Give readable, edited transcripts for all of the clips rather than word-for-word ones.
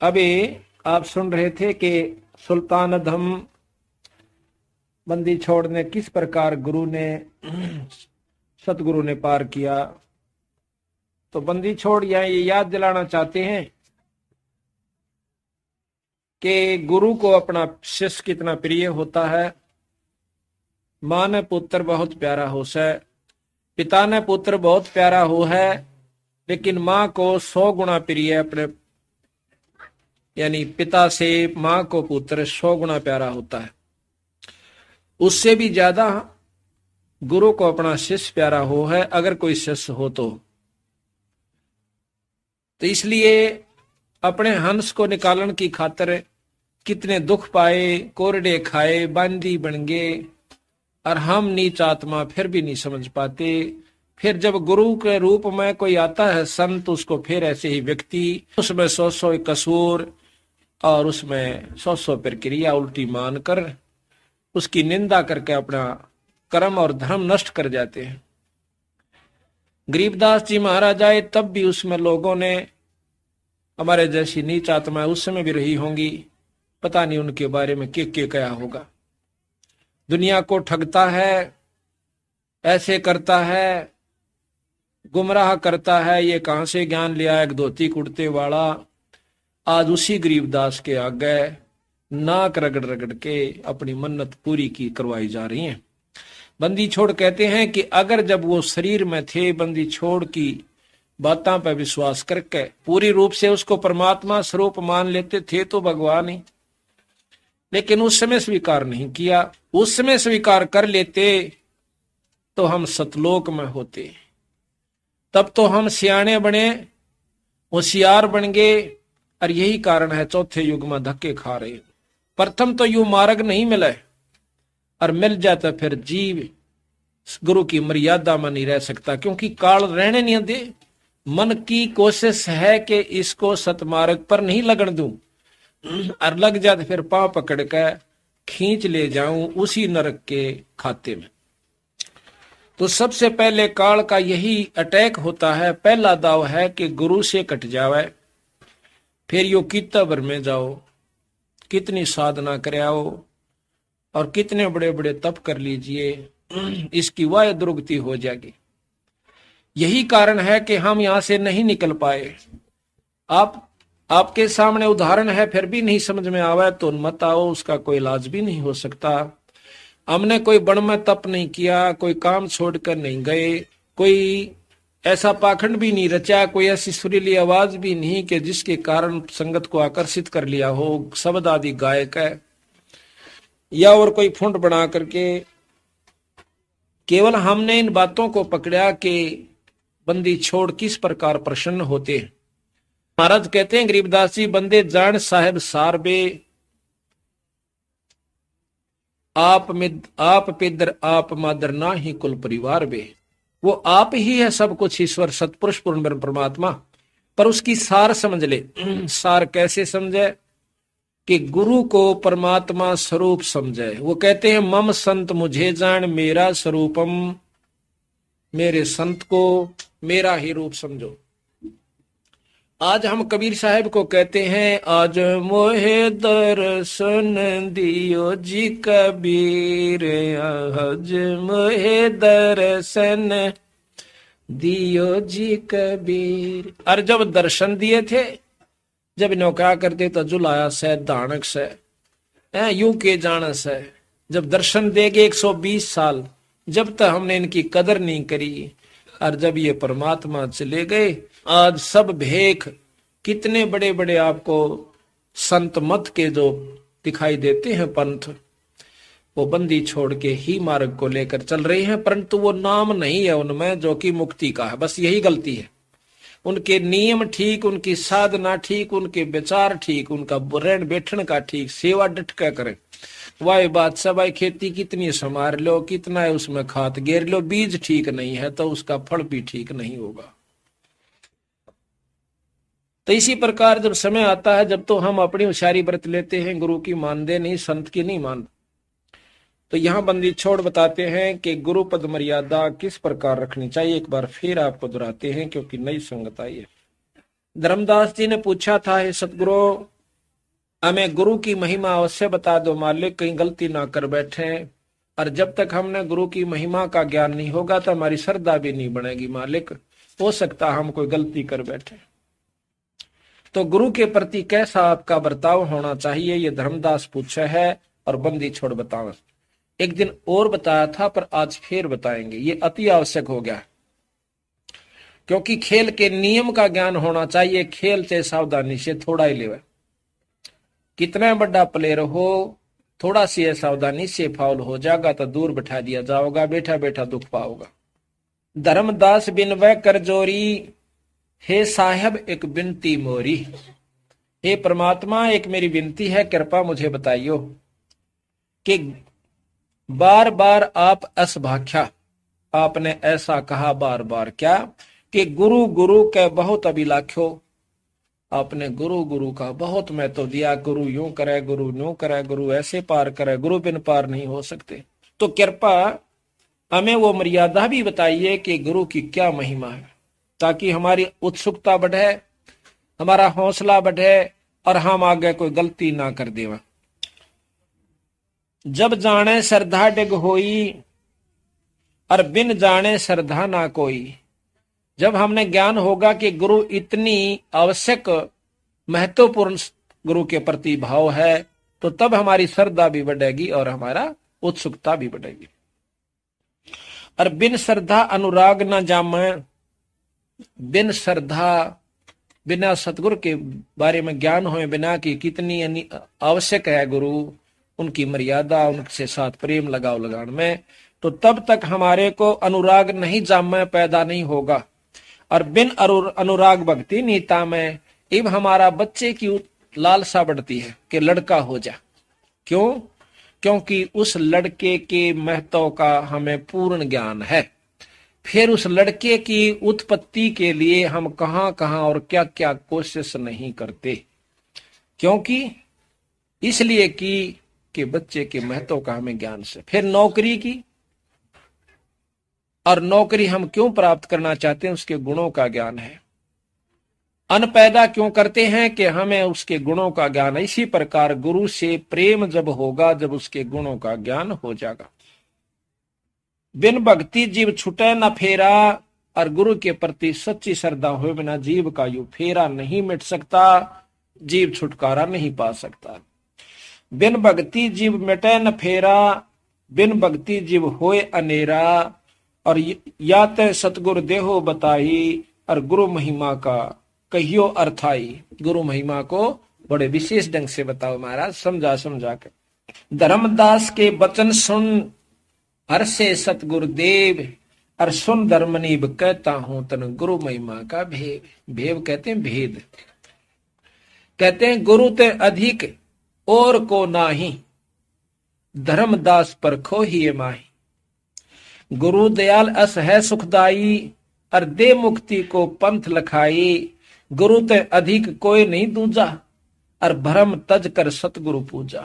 अभी आप सुन रहे थे कि सुल्तान अधम बंदी छोड़ ने किस प्रकार गुरु ने सतगुरु ने पार किया। तो बंदी छोड़ यहाँ ये याद दिलाना चाहते हैं कि गुरु को अपना शिष्य कितना प्रिय होता है। माँ ने पुत्र बहुत प्यारा हो है, पिता ने पुत्र बहुत प्यारा हो है, लेकिन माँ को 100 गुना प्रिय अपने, यानी पिता से माँ को पुत्र 100 गुना प्यारा होता है। उससे भी ज्यादा गुरु को अपना शिष्य प्यारा हो है, अगर कोई शिष्य हो तो इसलिए अपने हंस को निकालने की खातिर कितने दुख पाए, कोरडे खाए, बांदी बन गए, और हम नीच आत्मा फिर भी नहीं समझ पाते। फिर जब गुरु के रूप में कोई आता है संत, उसको फिर ऐसे ही व्यक्ति उसमें 100 कसूर और उसमें 100 प्रक्रिया उल्टी मानकर उसकी निंदा करके अपना कर्म और धर्म नष्ट कर जाते हैं। गरीबदास जी महाराज आए तब भी उसमें लोगों ने हमारे जैसी नीच आत्मा उस समय भी रही होंगी, पता नहीं उनके बारे में क्या क्या होगा। दुनिया को ठगता है, ऐसे करता है, गुमराह करता है, ये कहां से ज्ञान लिया, एक धोती कुर्ते वाला। आज उसी गरीबदास के आगे नाक रगड़ रगड़ के अपनी मन्नत पूरी की करवाई जा रही है। बंदी छोड़ कहते हैं कि अगर जब वो शरीर में थे, बंदी छोड़ की बातों पर विश्वास करके पूरी रूप से उसको परमात्मा स्वरूप मान लेते थे तो भगवान ही, लेकिन उस समय स्वीकार नहीं किया। उस समय स्वीकार कर लेते तो हम सतलोक में होते, तब तो हम सियाने बने, होशियार बन गए। और यही कारण है चौथे युग में धक्के खा रहे। प्रथम तो यू मार्ग नहीं मिला, और मिल जाता फिर जीव गुरु की मर्यादा में नहीं रह सकता, क्योंकि काल रहने नहीं दे। मन की कोशिश है कि इसको सतमार्ग पर नहीं लगन दूं, और लग जाते फिर पांव पकड़ कर खींच ले जाऊं उसी नरक के खाते में। तो सबसे पहले काल का यही अटैक होता है। पहला दाव है कि गुरु से कट जावे, फिर यो कितना भर में जाओ, कितनी साधना करे आओ, और कितने बड़े बड़े तप कर लीजिए, इसकी वाय दुर्गति हो जाएगी। यही कारण है कि हम यहां से नहीं निकल पाए। आपके सामने उदाहरण है, फिर भी नहीं समझ में आवे तो मत आओ, उसका कोई इलाज भी नहीं हो सकता। हमने कोई बण में तप नहीं किया, कोई काम छोड़कर नहीं गए, कोई ऐसा पाखंड भी नहीं रचा, कोई ऐसी सुरीली आवाज भी नहीं कि जिसके कारण संगत को आकर्षित कर लिया हो, शब्द आदि गायक है, या और कोई फुंड बना करके। केवल हमने इन बातों को पकड़ा कि बंदी छोड़ किस प्रकार प्रसन्न होते हैं। महाराज कहते हैं गरीबदास जी, बंदे जान साहेब सारबे, आप पिदर आप मादर ना ही कुल परिवार बे। वो आप ही है सब कुछ, ईश्वर सतपुरुष पूर्ण ब्रह्म परमात्मा, पर उसकी सार समझ ले। सार कैसे समझे कि गुरु को परमात्मा स्वरूप समझे। वो कहते हैं मम संत मुझे जान मेरा स्वरूपम, मेरे संत को मेरा ही रूप समझो। आज हम कबीर साहब को कहते हैं, आज मोहे दर्शन दियो जी कबीर, आज मोहे दर्शन दियो जी कबीर। और जब दर्शन दिए थे, जब इन्हों क्या करते तो जुलाया से दानक से यूं के जान से, जब दर्शन देगे 120 साल, जब तक हमने इनकी कदर नहीं करी, और जब ये परमात्मा चले गए, आज सब भेख कितने बड़े बड़े आपको संत मत के जो दिखाई देते हैं पंथ, वो बंदी छोड़ के ही मार्ग को लेकर चल रहे हैं, परंतु वो नाम नहीं है उनमें जो कि मुक्ति का है। बस यही गलती है। उनके नियम ठीक, उनकी साधना ठीक, उनके विचार ठीक, उनका रहन बैठन का ठीक, सेवा डट क्या करें। वाह बात सब, भाई खेती कितनी संभाल लो, कितना है उसमें खाद गेर लो, बीज ठीक नहीं है तो उसका फल भी ठीक नहीं होगा। तो इसी प्रकार जब समय आता है, जब तो हम अपनी होशियारी बरत लेते हैं, गुरु की मानते नहीं, संत की नहीं मानते। तो यहाँ बंदी छोड़ बताते हैं कि गुरु पद मर्यादा किस प्रकार रखनी चाहिए। एक बार फिर आपको दोहराते हैं क्योंकि नई संगत आई है। धर्मदास जी ने पूछा था, हे सतगुरु, हमें गुरु की महिमा अवश्य बता दो मालिक, कहीं गलती ना कर बैठे। और जब तक हमने गुरु की महिमा का ज्ञान नहीं होगा तो हमारी श्रद्धा भी नहीं बनेगी मालिक, हो सकता हम कोई गलती कर बैठे। तो गुरु के प्रति कैसा आपका बर्ताव होना चाहिए, ये धर्मदास पूछा है और बंदी छोड़ बताओ। एक दिन और बताया था पर आज फिर बताएंगे, ये अति आवश्यक हो गया, क्योंकि खेल के नियम का ज्ञान होना चाहिए। खेल से सावधानी से थोड़ा ही लेवे, कितना बड़ा प्लेयर हो, थोड़ा सी सावधानी से फाउल हो जाएगा तो दूर बैठा दिया जाओगा, बैठा बैठा दुख पाओगा। धर्मदास बिन वह कर जोरी, हे साहब एक विनती मोरी। हे परमात्मा, एक मेरी विनती है, कृपा मुझे बताइयो कि बार बार आप असभाख्या, आपने ऐसा कहा बार बार क्या कि गुरु गुरु के बहुत अभिलाख्यो, आपने गुरु गुरु का बहुत महत्व दिया, गुरु यूं करे, गुरु यूं करे, गुरु ऐसे पार करे, गुरु बिन पार नहीं हो सकते। तो कृपा हमें वो मर्यादा भी बताइए कि गुरु की क्या महिमा है, ताकि हमारी उत्सुकता बढ़े, हमारा हौसला बढ़े और हम आगे कोई गलती ना कर देवा। जब जाने श्रद्धा डिग होई, और बिन जाने श्रद्धा ना कोई। जब हमने ज्ञान होगा कि गुरु इतनी आवश्यक महत्वपूर्ण गुरु के प्रति भाव है, तो तब हमारी श्रद्धा भी बढ़ेगी और हमारा उत्सुकता भी बढ़ेगी। और बिन श्रद्धा अनुराग न जामे, बिन श्रद्धा, बिना सतगुरु के बारे में ज्ञान होए बिना कि कितनी आवश्यक है गुरु, उनकी मर्यादा, उनसे साथ प्रेम लगाव लगान में, तो तब तक हमारे को अनुराग नहीं जामे पैदा नहीं होगा। और बिन अनुराग भक्ति नीता में, इब हमारा बच्चे की लालसा बढ़ती है कि लड़का हो जा। क्यों? क्योंकि उस लड़के के महत्व का हमें पूर्ण ज्ञान है। फिर उस लड़के की उत्पत्ति के लिए हम कहां कहां और क्या क्या कोशिश नहीं करते, क्योंकि इसलिए कि बच्चे के महत्व का हमें ज्ञान से। फिर नौकरी की, और नौकरी हम क्यों प्राप्त करना चाहते हैं, उसके गुणों का ज्ञान है। अन्न पैदा क्यों करते हैं कि हमें उसके गुणों का ज्ञान है। इसी प्रकार गुरु से प्रेम जब होगा, जब उसके गुणों का ज्ञान हो जाएगा। बिन भक्ति जीव छुटे न फेरा, और गुरु के प्रति सच्ची श्रद्धा हुए बिना जीव का यू फेरा नहीं मिट सकता, जीव छुटकारा नहीं पा सकता। बिन भक्ति जीव मिटे न फेरा, बिन भक्ति जीव होए अनेरा, और या ते सतगुरु देहो बताई, और गुरु महिमा का कहियो अर्थाई। गुरु महिमा को बड़े विशेष ढंग से बताओ महाराज, समझा समझा के। धर्मदास के वचन सुन हर्षे सतगुरु देव, और सुन धर्मनीब कहता हूं तन गुरु महिमा का भेद। भेव कहते हैं भेद, कहते हैं गुरु ते अधिक और को नाही, धर्मदास पर खो ही माही। गुरु दयाल अस है सुखदाई, और दे मुक्ति को पंथ लखाई। गुरु ते अधिक कोई नहीं दूजा, और भरम तज कर सतगुरु पूजा।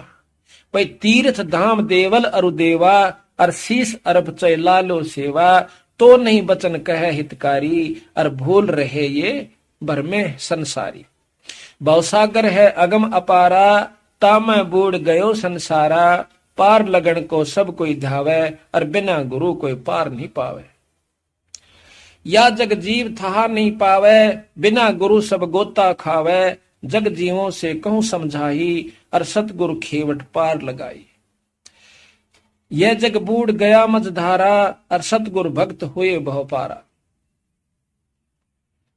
भाई तीर्थ धाम देवल अरु देवा, और शीस अरब चय लालो सेवा। तो नहीं बचन कहे हितकारी, और भूल रहे ये भरमे संसारी। भवसागर है अगम अपारा, तामै बूढ़ गयो संसारा। पार लगन को सब कोई धावे, और बिना गुरु कोई पार नहीं पावे। या जग जीव था नहीं पावे, बिना गुरु सब गोता खावे। जग जीवों से कहूं समझाई, और सतगुरु खेवट पार लगाई। यह जग बूढ़ गया मझधारा, और सतगुरु भक्त हुए बहु पारा।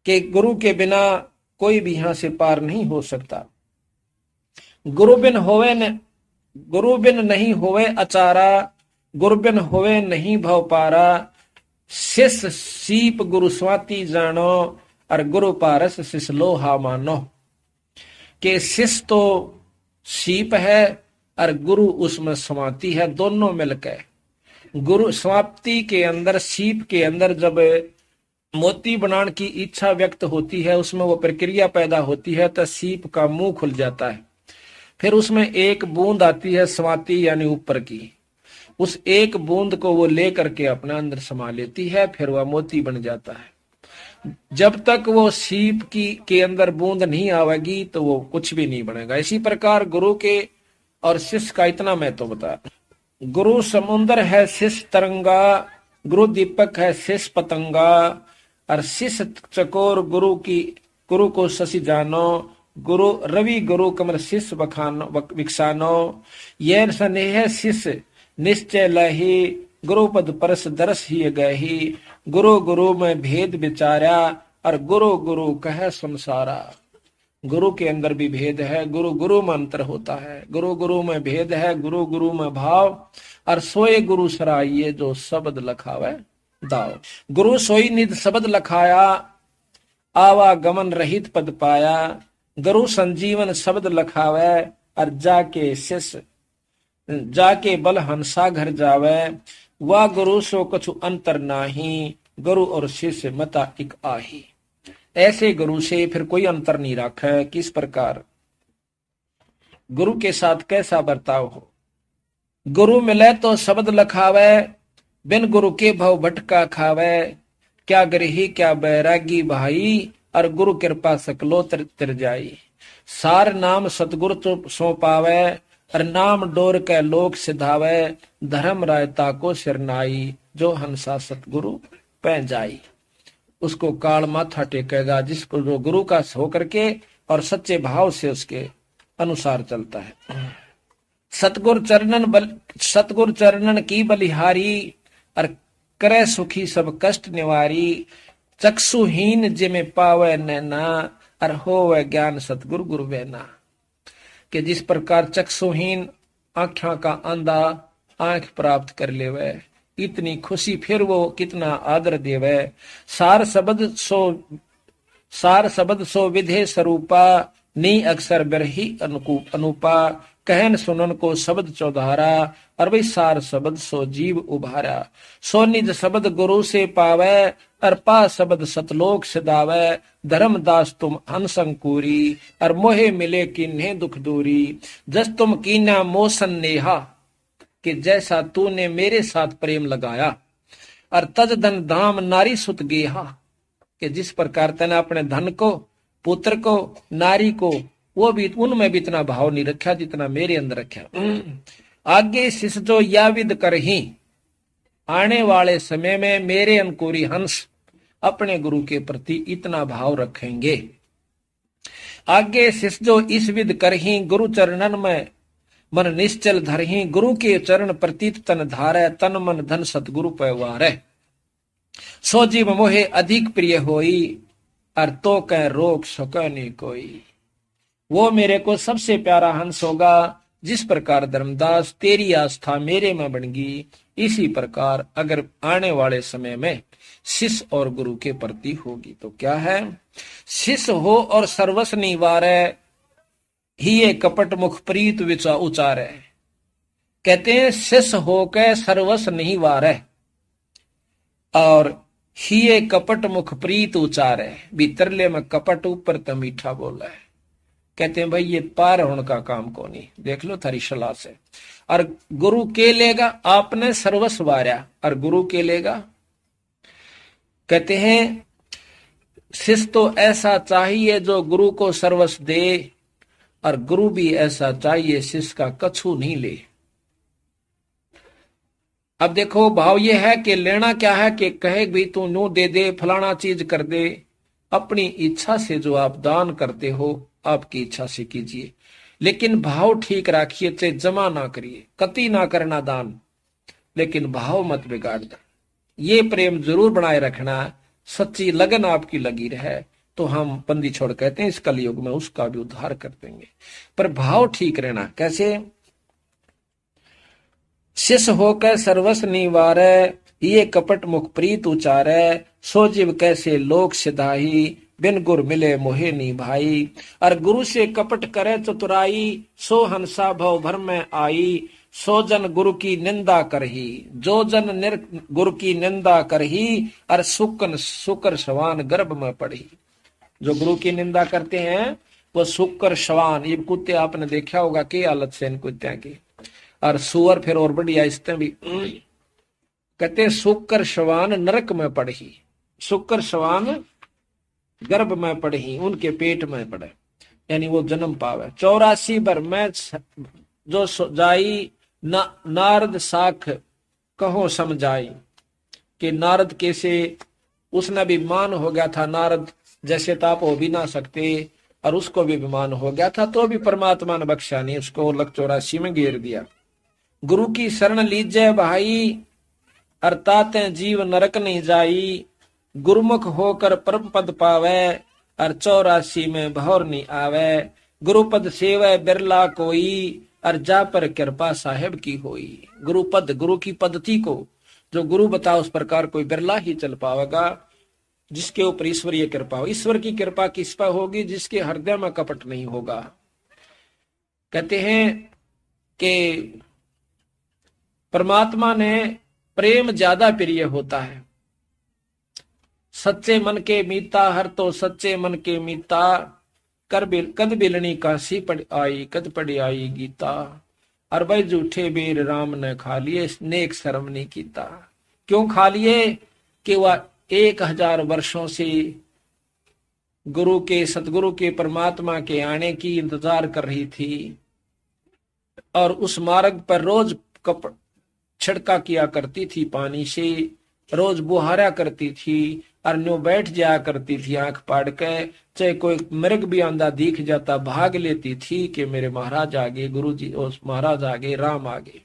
कि गुरु के बिना कोई भी यहां से पार नहीं हो सकता। गुरु बिन नहीं होवे अचारा, गुरु बिन होवे नहीं भव पारा। शिष्य सीप गुरु स्वाति जानो, और गुरु पारस शिष्य लोहा मानो। के शिष्य तो सीप है और गुरु उसमें समाप्ति है, दोनों मिलकर। गुरु समाप्ति के अंदर, सीप के अंदर जब मोती बनाने की इच्छा व्यक्त होती है, उसमें वो प्रक्रिया पैदा होती है, तो सीप का मुंह खुल जाता है। फिर उसमें एक बूंद आती है समाप्ति यानी ऊपर की, उस एक बूंद को वो लेकर के अपना अंदर समा लेती है, फिर वह मोती बन जाता है। जब तक वो सीप की के अंदर बूंद नहीं आवेगी तो वो कुछ भी नहीं बनेगा। इसी प्रकार गुरु के और शिष्य का इतना मैं तो बता, गुरु समुद्र है शिष्य तरंगा, गुरु दीपक है शिष्य पतंगा, और शिष्य चकोर गुरु को शशि जानो, गुरु रवि गुरु कमल शिष्य बखानो विकसानो, ये स्नेह शिष्य निश्चय लही, गुरु पद परस दरस ही गही, गुरु गुरु में भेद विचारा, और गुरु गुरु कह संसारा। गुरु के अंदर भी भेद है, गुरु गुरु में अंतर होता है, गुरु गुरु में भेद है, गुरु गुरु में भाव, और सोए गुरु सराइये जो शब्द लखावे दाव। गुरु सोई निध शब्द लखाया, आवागमन रहित पद पाया, गुरु संजीवन शब्द लखावे, और जाके बल हंसा घर जावे, वह गुरु सो कछु अंतर नाही, गुरु और शिष्य मता एक आही। ऐसे गुरु से फिर कोई अंतर नहीं रखा। किस प्रकार गुरु के साथ कैसा बर्ताव हो। गुरु मिले तो शब्द लखावे, बिन गुरु के भव भटका खावे, क्या गृही क्या बैरागी भाई, और गुरु कृपा सकलो तिर जाई। सार नाम सतगुरु तो सो पावे, और नाम डोर के लोक सिधावे, धर्म रायता को सिरनाई, जो हंसा सतगुरु पै जाई। उसको काल माथा टेकेगा जिसको जो गुरु का हो करके और सच्चे भाव से उसके अनुसार चलता है। सतगुर चरणन की बलिहारी, और करे सुखी सब कष्ट निवारी, चक्षुहीन जिमे पावे नैना, और होवे ज्ञान सतगुरु गुरु बैना। कि जिस प्रकार चक्षुहीन आंखों का अंधा आंख प्राप्त कर लेवे, इतनी खुशी फिर वो कितना आदर देवे। सार शब्द सो विधे स्वरूपा, नी अक्षर बिरही अनुपा, कहन सुनन को शब्द चौधारा, और भाई सार शब्द सो जीव उभारा। सो निज शब्द गुरु से पावे, और पा शब्द सतलोक सिदावे, धर्मदास तुम अनसंकूरी, और मोहे मिले किन्हे दुख दूरी। जस तुम कीना मोसन नेहा, कि जैसा तूने मेरे साथ प्रेम लगाया, और तज धन धाम नारी सुत गेहा, कि जिस प्रकार तने अपने धन को, पुत्र को, नारी को, वो भी उनमें भी इतना भाव नहीं रखा जितना मेरे अंदर रखा। आगे शिष जो या विद करही, आने वाले समय में मेरे अंकुरी हंस अपने गुरु के प्रति इतना भाव रखेंगे। आगे शिष जो इस विद करही, गुरु चरणन में मन निश्चल धरही, गुरु के चरण प्रतीत तन धारै, तन मन धन सतगुरु पैवारै। सो जीव मोहे अधिक प्रिय होई, और तो कह रोक सके नहीं कोई। वो मेरे को सबसे प्यारा हंस होगा। जिस प्रकार धर्मदास तेरी आस्था मेरे में बन गई, इसी प्रकार अगर आने वाले समय में शिष्य और गुरु के प्रति होगी तो क्या है। शिष्य हो और सर्वस निवारै, ही ये कपट मुख प्रीत विचा उचारे। कहते हैं शिष्य होकर सर्वस नहीं वारे, और ही ये कपट मुख प्रीत उचारे। भीतरले में कपट ऊपर तो मीठा बोला है। कहते हैं भाई ये पार होने का काम को नहीं, देख लो थारी सलाह से। और गुरु के लेगा, आपने सर्वस्व वार्या, और गुरु के लेगा। कहते हैं शिष्य तो ऐसा चाहिए जो गुरु को सर्वस्व दे, और गुरु भी ऐसा चाहिए शिष्य का कछु नहीं ले। अब देखो भाव ये है कि लेना क्या है कि कहे भी तू नो दे दे, फलाना चीज कर दे। अपनी इच्छा से जो आप दान करते हो आपकी इच्छा से कीजिए, लेकिन भाव ठीक रखिए, चाहे जमा ना करिए, कति ना करना दान, लेकिन भाव मत बिगाड़ दे। ये प्रेम जरूर बनाए रखना, सच्ची लगन आपकी लगी रहे तो हम बंदी छोड़ कहते हैं इस कलयुग में उसका भी उद्धार कर देंगे। पर भाव ठीक रहना। कैसे। शिष्य होकर सर्वस निवारै, ये कपट मुख प्रीत उचारै। सो जीव कैसे लोक सिधाही, बिन गुर मिले मोहे नी भाई। और गुरु से कपट करे चतुराई, सो हंसा भव भर में आई। सो जन गुरु की निंदा करही, जो जन गुरु की निंदा करही। और सुकर सवान गर्भ में पड़ी। जो गुरु की निंदा करते हैं वो सुकर सवान, ये कुत्ते आपने देखा होगा की हालत से इन कुत्तिया की। और सुअर फिर और बढ़िया इसमें भी कहते सुकर सवान नरक में पड़ी। सुकर सवान गर्भ में पढ़ी, उनके पेट में पड़े, यानी वो जन्म पावे। 84 बर में जो जाई नारद साख कहो समझाई, कि नारद कैसे, उसने भी मान हो गया था, नारद जैसे तो आप हो भी ना सकते, और उसको भी विमान हो गया था, तो भी परमात्मा ने बख्शा नहीं, उसको लक 84 में घेर दिया। गुरु की शरण लीजे भाई, अर्थात जीव नरक नहीं जाई, गुरुमुख होकर परम पद पावे, और 84 में भौर नहीं आवे, गुरुपद सेवे बिरला कोई, और जा पर कृपा साहेब की होई। गुरुपद, गुरु की पद्धति को जो गुरु बता उस प्रकार कोई बिरला ही चल पाएगा, जिसके ऊपर ईश्वरीय कृपा हो। ईश्वर की कृपा किस पर होगी? जिसके हृदय में कपट नहीं होगा। कहते हैं कि परमात्मा ने प्रेम ज्यादा प्रिय होता है। सच्चे मन के मीता, हर तो सच्चे मन के मीता, कद बिलनी काशी पड़ आई, कद पड़ी आई गीता, और भाई झूठे बेर राम ने खा लिए, नेक शर्म नहीं कीता। क्यों खा लिए? कि वह 1000 वर्षों से गुरु के, सतगुरु के, परमात्मा के आने की इंतजार कर रही थी, और उस मार्ग पर रोज छिड़का किया करती थी पानी से, रोज बुहारा करती थी, और न्यू बैठ जाया करती थी आंख पाड़ के, चाहे कोई मृग भी आंधा दिख जाता भाग लेती थी कि मेरे महाराज आगे, गुरु जी उस महाराज आगे, राम आगे।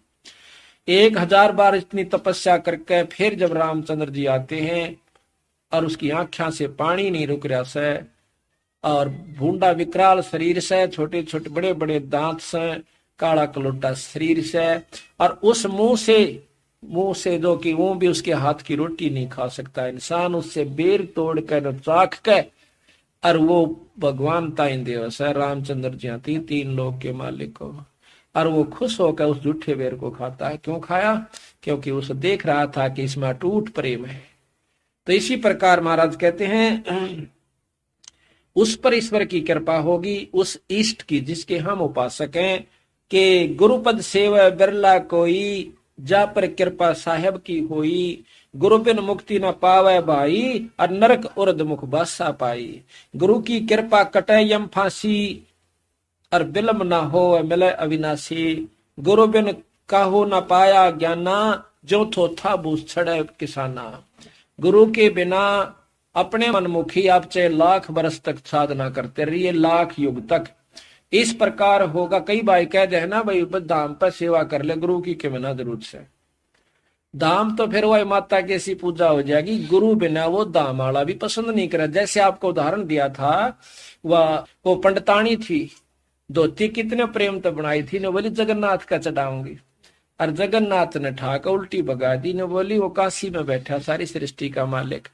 1000 बार इतनी तपस्या करके फिर जब रामचंद्र जी आते हैं, और उसकी आंखों से पानी नहीं रुक रहा से, और भूडा विकराल शरीर से, छोटे छोटे बड़े बड़े दांत से, काला कलोटा शरीर से, और उस मुंह से जो कि वो भी उसके हाथ की रोटी नहीं खा सकता इंसान, उससे बेर तोड़ कर चाख के, और वो भगवान ताइन देव से रामचंद्र जी 3 लोक के मालिक को, और वो खुश होकर उस झूठे बेर को खाता है। क्यों खाया? क्योंकि उसे देख रहा था कि इसमें अटूट प्रेम है। तो इसी प्रकार महाराज कहते हैं, उस पर ईश्वर की कृपा होगी, उस इष्ट की जिसके हम उपासक हैं, कि गुरुपद सेवा बिरला कोई, जा पर कृपा साहेब की होई, गुरु बिन मुक्ति न पावे भाई, और नरक उर्द मुख बासा पाई। गुरु की कृपा कटे यम फांसी, और बिलम न हो मिले अविनाशी, गुरु बिन काहू न पाया ज्ञाना, जो थो था बूस छड़े किसाना। गुरु के बिना अपने मनमुखी आप चाहे लाख बरस तक साधना करते रहिए, लाख युग तक इस प्रकार होगा। कई भाई कह दे ना भाई धाम पर सेवा कर ले, गुरु की के बिना जरूरत से धाम, तो फिर वह माता की ऐसी पूजा हो जाएगी, गुरु बिना वो धाम वाला भी पसंद नहीं करे। जैसे आपको उदाहरण दिया था, वो पंडितानी थी, धोती कितने प्रेम तो बनाई थी, ने बोली जगन्नाथ का चढ़ाऊंगी, और जगन्नाथ ने ठाकर उल्टी भगा दी, ने बोली वो काशी में बैठा सारी सृष्टि का मालिक,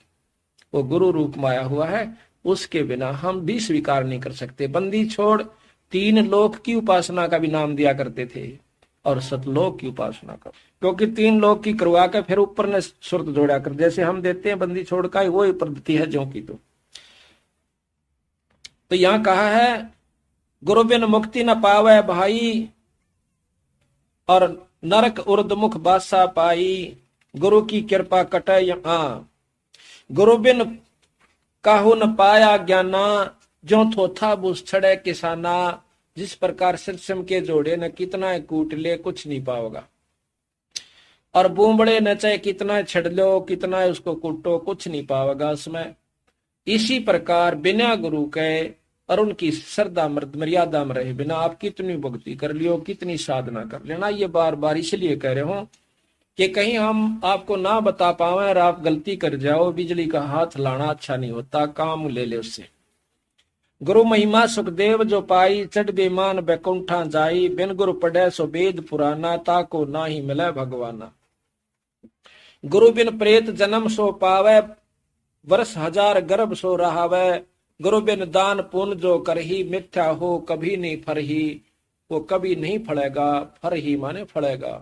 वो गुरु रूप में आया हुआ है, उसके बिना हम भी स्वीकार नहीं कर सकते। बंदी छोड़ 3 लोक की उपासना का भी नाम दिया करते थे, और सतलोक की उपासना का, क्योंकि 3 लोक की करवा के फिर ऊपर ने सुरत जोड़ा कर, जैसे हम देते हैं बंदी छोड़ का, वो पद्धति है जो की। तो यहां कहा है, गुरु बिन मुक्ति न पावे भाई, और नरक उर्दमुख बासा पाई, गुरु की कृपा कटे गुरु बिन काहू न पाया ज्ञाना, जो थोथा बुस छड़े किसाना। जिस प्रकार सिम के जोड़े न कितना कूट ले कुछ नहीं पाओगा, और बूमबड़े न चाहे कितना छड़ लो, कितना उसको कूटो, कुछ नहीं पाओगा उसमें। इसी प्रकार बिना गुरु के और उनकी श्रद्धा मर्यादा में रहे बिना आप कितनी भक्ति कर लियो, कितनी साधना कर लेना। ये बार बार इसलिए कह रहे हो कि कहीं हम आपको ना बता पावे और आप गलती कर जाओ। बिजली का हाथ लाना अच्छा नहीं होता, काम ले ले उससे। गुरु महिमा सुखदेव जो पाई, चढ़ बेमान बैकुंठा जाई, बिन गुरु पढ़े सो वेद पुराना, ताको ना ही मिले भगवाना। गुरु बिन प्रेत जन्म सो पावे, वर्ष 1000 गर्भ सो रहावे। गुरु बिन दान पुण्य जो करही, मिथ्या हो कभी नहीं फरही, वो कभी नहीं फड़ेगा, फर ही माने फड़ेगा।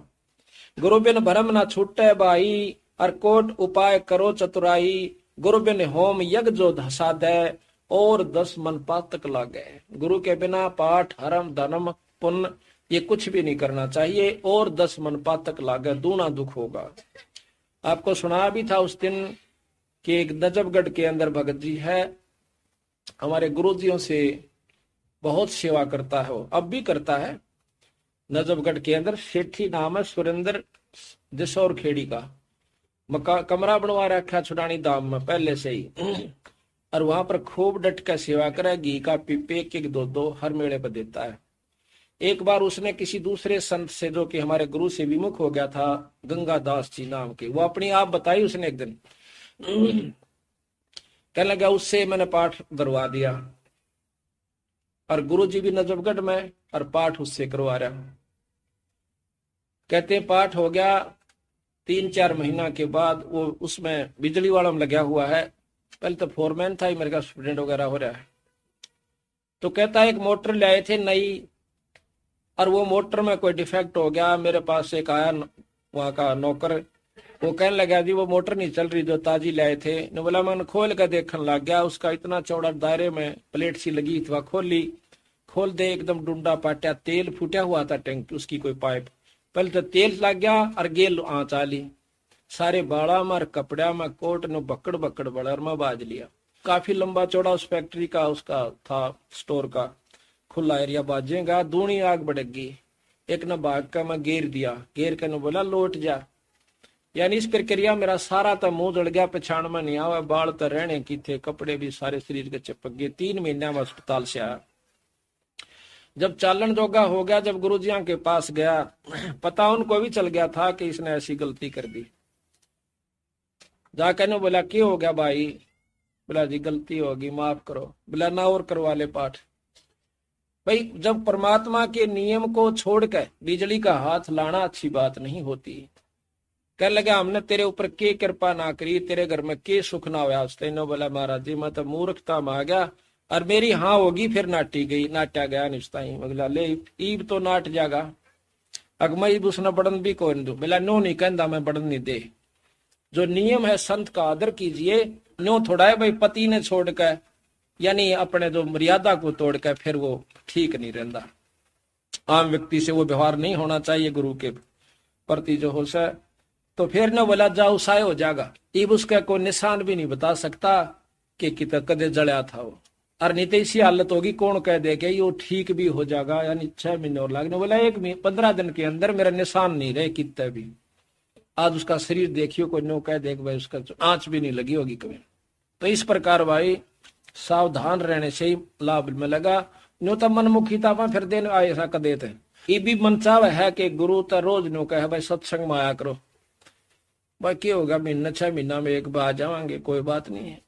गुरु बिन भरम ना छूटे बाई, और कोट उपाय करो चतुराई। गुरु बिन होम यज्ञ जो धसा दे, और 10 मन पातक लागे। गुरु के बिना पाठ हरम धर्म पुण्य ये कुछ भी नहीं करना चाहिए, और 10 मन पातक लागे, दूना दुख होगा। आपको सुना भी था उस दिन कि एक नजफगढ़ के अंदर भगत जी है, हमारे गुरुजियों से बहुत सेवा करता है, वो अब भी करता है। नजफगढ़ के अंदर सेठी नाम है सुरेंद्र दिसौर खेड़ी का, कमरा बनवा रखा छुड़ानी धाम में पहले से ही। और वहां पर खूब डट कर सेवा करे, घी का पीपे एक एक दो दो हर मेले पर देता है। एक बार उसने किसी दूसरे संत से, जो कि हमारे गुरु से विमुख हो गया था, गंगादास जी नाम के, वो अपनी आप बताई उसने एक दिन। कहने लगा उससे मैंने पाठ करवा दिया, और गुरु जी भी नजफगढ़ में, और पाठ उससे करवा रहा हूं। कहते पाठ हो गया, 3-4 महीना के बाद वो उसमें बिजली वालों में लगा हुआ है। पहले तो फोरमैन था, मेरे का स्टूडेंट वगैरह हो रहा है। तो कहता है एक मोटर ले आए थे नई, और वो मोटर में कोई डिफेक्ट हो गया। मेरे पास एक आया वहां का नौकर, वो कहने लगा जी वो मोटर नहीं चल रही जो ताजी लाए थे। ने बोला मैंने खोल कर देखने लग गया, उसका इतना चौड़ा दायरे में प्लेट सी लगी थी, वह खोली, खोल दे एकदम डूंडा पाटिया, तेल फूटा हुआ था टैंक उसकी कोई पाइप। पहले तो तेल लग गया और गेल आँच आली, सारे बाड़ा में कपड़ा में कोट ने बकड़ बकड़ बड़र में बाज लिया। काफी लंबा चौड़ा उस फैक्ट्री का उसका था, स्टोर का खुला एरिया, बाजेगा दूनी आग बढ़ेगी। एक ने भाग का मैं घेर दिया, घेर के ने बोला लौट जा। यानी इस प्रक्रिया मेरा सारा तो मुंह जड़ गया, पछाण में नहीं आवा, बाल तो रहने की थे, कपड़े भी सारे शरीर के चिपक गए। 3 महीने में अस्पताल से आया। जब चालन जोगा हो गया, जब गुरुजियों के पास गया, पता उनको भी चल गया था कि इसने ऐसी गलती कर दी। जाकर ने बोला क्या हो गया भाई? बोला जी गलती होगी माफ करो। बोला ना और करवा ले पाठ। भाई जब परमात्मा के नियम को छोड़कर बिजली का हाथ लाना अच्छी बात नहीं होती। कह लगा हमने तेरे ऊपर के कृपा ना करी, तेरे घर में के सुख ना हुआ। तेनो बोला महाराज जी मैं तो मूर्खता में आ गया, और मेरी हाँ होगी फिर नाटी गई, नाटा गया निश्ता ही। बोला ले ईब तो नाट जागा, अगमई उसने बढ़न भी कौन दू। बोला नो नहीं कहता मैं बढ़न नहीं दे। जो नियम है संत का आदर कीजिए। नो थोड़ा है भाई पति ने छोड़कर, यानी अपने जो मर्यादा को तोड़कर फिर वो ठीक नहीं रहता। आम व्यक्ति से वो व्यवहार नहीं होना चाहिए गुरु के प्रति जो हो सके। तो फिर न बोला जाओ साय हो जाएगा, इब उसका कोई निशान भी नहीं बता सकता कि कितना कदे जड़या था वो। और नहीं तो इसी हालत होगी कौन कह दे कि ये ठीक भी हो जाएगा, यानी 6 महीने और लगने। बोला 15 दिन के अंदर मेरा निशान नहीं रहे कितने भी। आज उसका शरीर देखियो, कोई नो कह दे भाई उसका आंच भी नहीं लगी होगी कभी। तो इस प्रकार भाई सावधान रहने से ही लाभ में लगा। नो तो मनमुखीता में फिर दिन ऐसा कर देते। ये भी मन चाव है कि गुरु तो रोज नो कहे भाई सत्संग में आया करो। भाई क्या होगा, महीना 6 महीना में एक बार आ जावांगे, कोई बात नहीं है,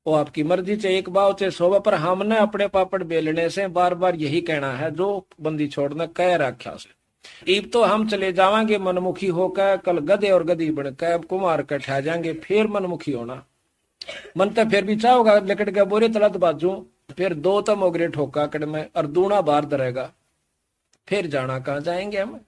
वो आपकी मर्जी से एक बार चाहे 100 पर हमने अपने पापड़ बेलने से बार बार यही कहना है जो बंदी छोड़ना कह रखा से। ईब तो हम चले जावांगे मनमुखी होकर, कल गधे और गधी बनकर कुमार कठा जाएंगे, फिर मनमुखी होना। मन तो फिर भी चाहोगा लकड़ के बोरे तलत बाजू, फिर 2 तो मोगरे ठोका कड़ में और दूना बाहर दरेगा, फिर जाना कहाँ जाएंगे हम।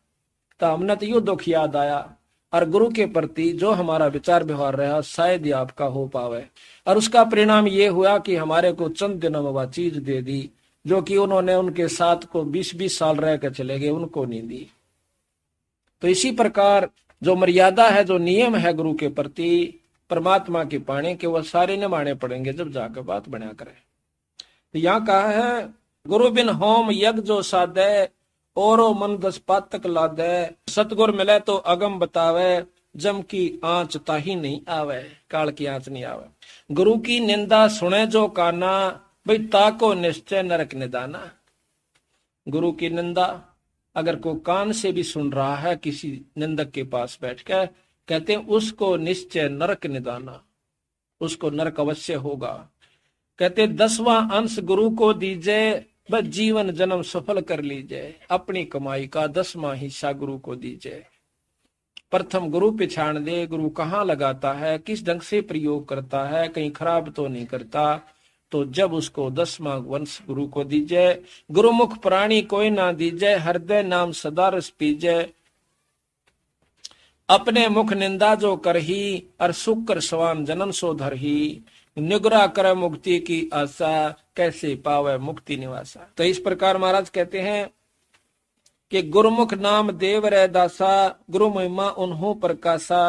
तो हमने तो यो दुख याद आया। और गुरु के प्रति जो हमारा विचार व्यवहार रहा शायद ही आपका हो पावे। और उसका परिणाम ये हुआ कि हमारे को चंद दिनों में वह चीज दे दी जो कि उन्होंने उनके साथ को 20-20 साल रह कर चले गए, उनको नहीं दी। तो इसी प्रकार जो मर्यादा है, जो नियम है गुरु के प्रति परमात्मा के पाने के, वह सारे निभाने पड़ेंगे जब जाकर बात बना करे। तो यहाँ कहा है गुरु बिन होम यज्ञ जो साधे, औरो मन 10 पातक लादे, सतगुर मिले तो अगम बतावे, जम की आंच ताही नहीं आवे, काल की आंच नहीं आवे। गुरु की निंदा सुने जो काना, भाई ताको निश्चय नरक निदाना। गुरु की निंदा अगर कोई कान से भी सुन रहा है किसी निंदक के पास बैठ कर, कहते हैं उसको निश्चय नरक निदाना, उसको नरक अवश्य होगा। कहते 10वां अंश गुरु को दीजिए, बस जीवन जन्म सफल कर लीजिए। अपनी कमाई का 10वां हिस्सा गुरु को दीजिए। प्रथम गुरु पिछाड़ दे, गुरु कहाँ लगाता है, किस ढंग से प्रयोग करता है, कहीं खराब तो नहीं करता। तो जब उसको 10वां वंश गुरु को दीजिए। गुरुमुख प्राणी कोई ना दीजिए, हृदय नाम सदा रस पीजिए। अपने मुख निंदा जो करही, और सुख कर सवान जन्म सो धरही। निगरा करे मुक्ति की आशा, कैसे पावे मुक्ति निवासा। तो इस प्रकार महाराज कहते हैं कि गुरुमुख नाम देव रे दासा, गुरु महिमा उन्हों प्रकाशा।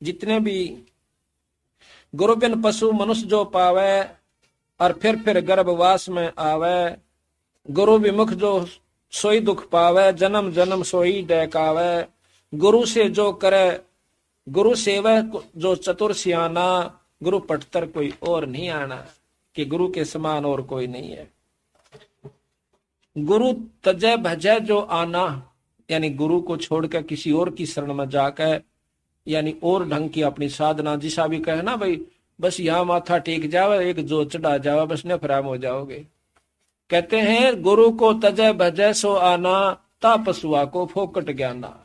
जितने भी गुरु बिन पशु मनुष्य जो पावे, और फिर गर्भवास में आवे। गुरु विमुख जो सोई दुख पावे, जन्म जन्म सोई डहकावे। गुरु से जो करे गुरु सेवा जो चतुर सियाना, गुरु पटतर कोई और नहीं आना, कि गुरु के समान और कोई नहीं है। गुरु तजय भजय जो आना, यानी गुरु को छोड़कर किसी और की शरण में जाकर, यानी और ढंग की अपनी साधना, जिसा भी कहे ना भाई बस यहाँ माथा टेक जावे, एक जो चढ़ा जावे, बस नफराम हो जाओगे। कहते हैं गुरु को तजय भजय सो आना, तापसुआ को फोकट ज्ञाना।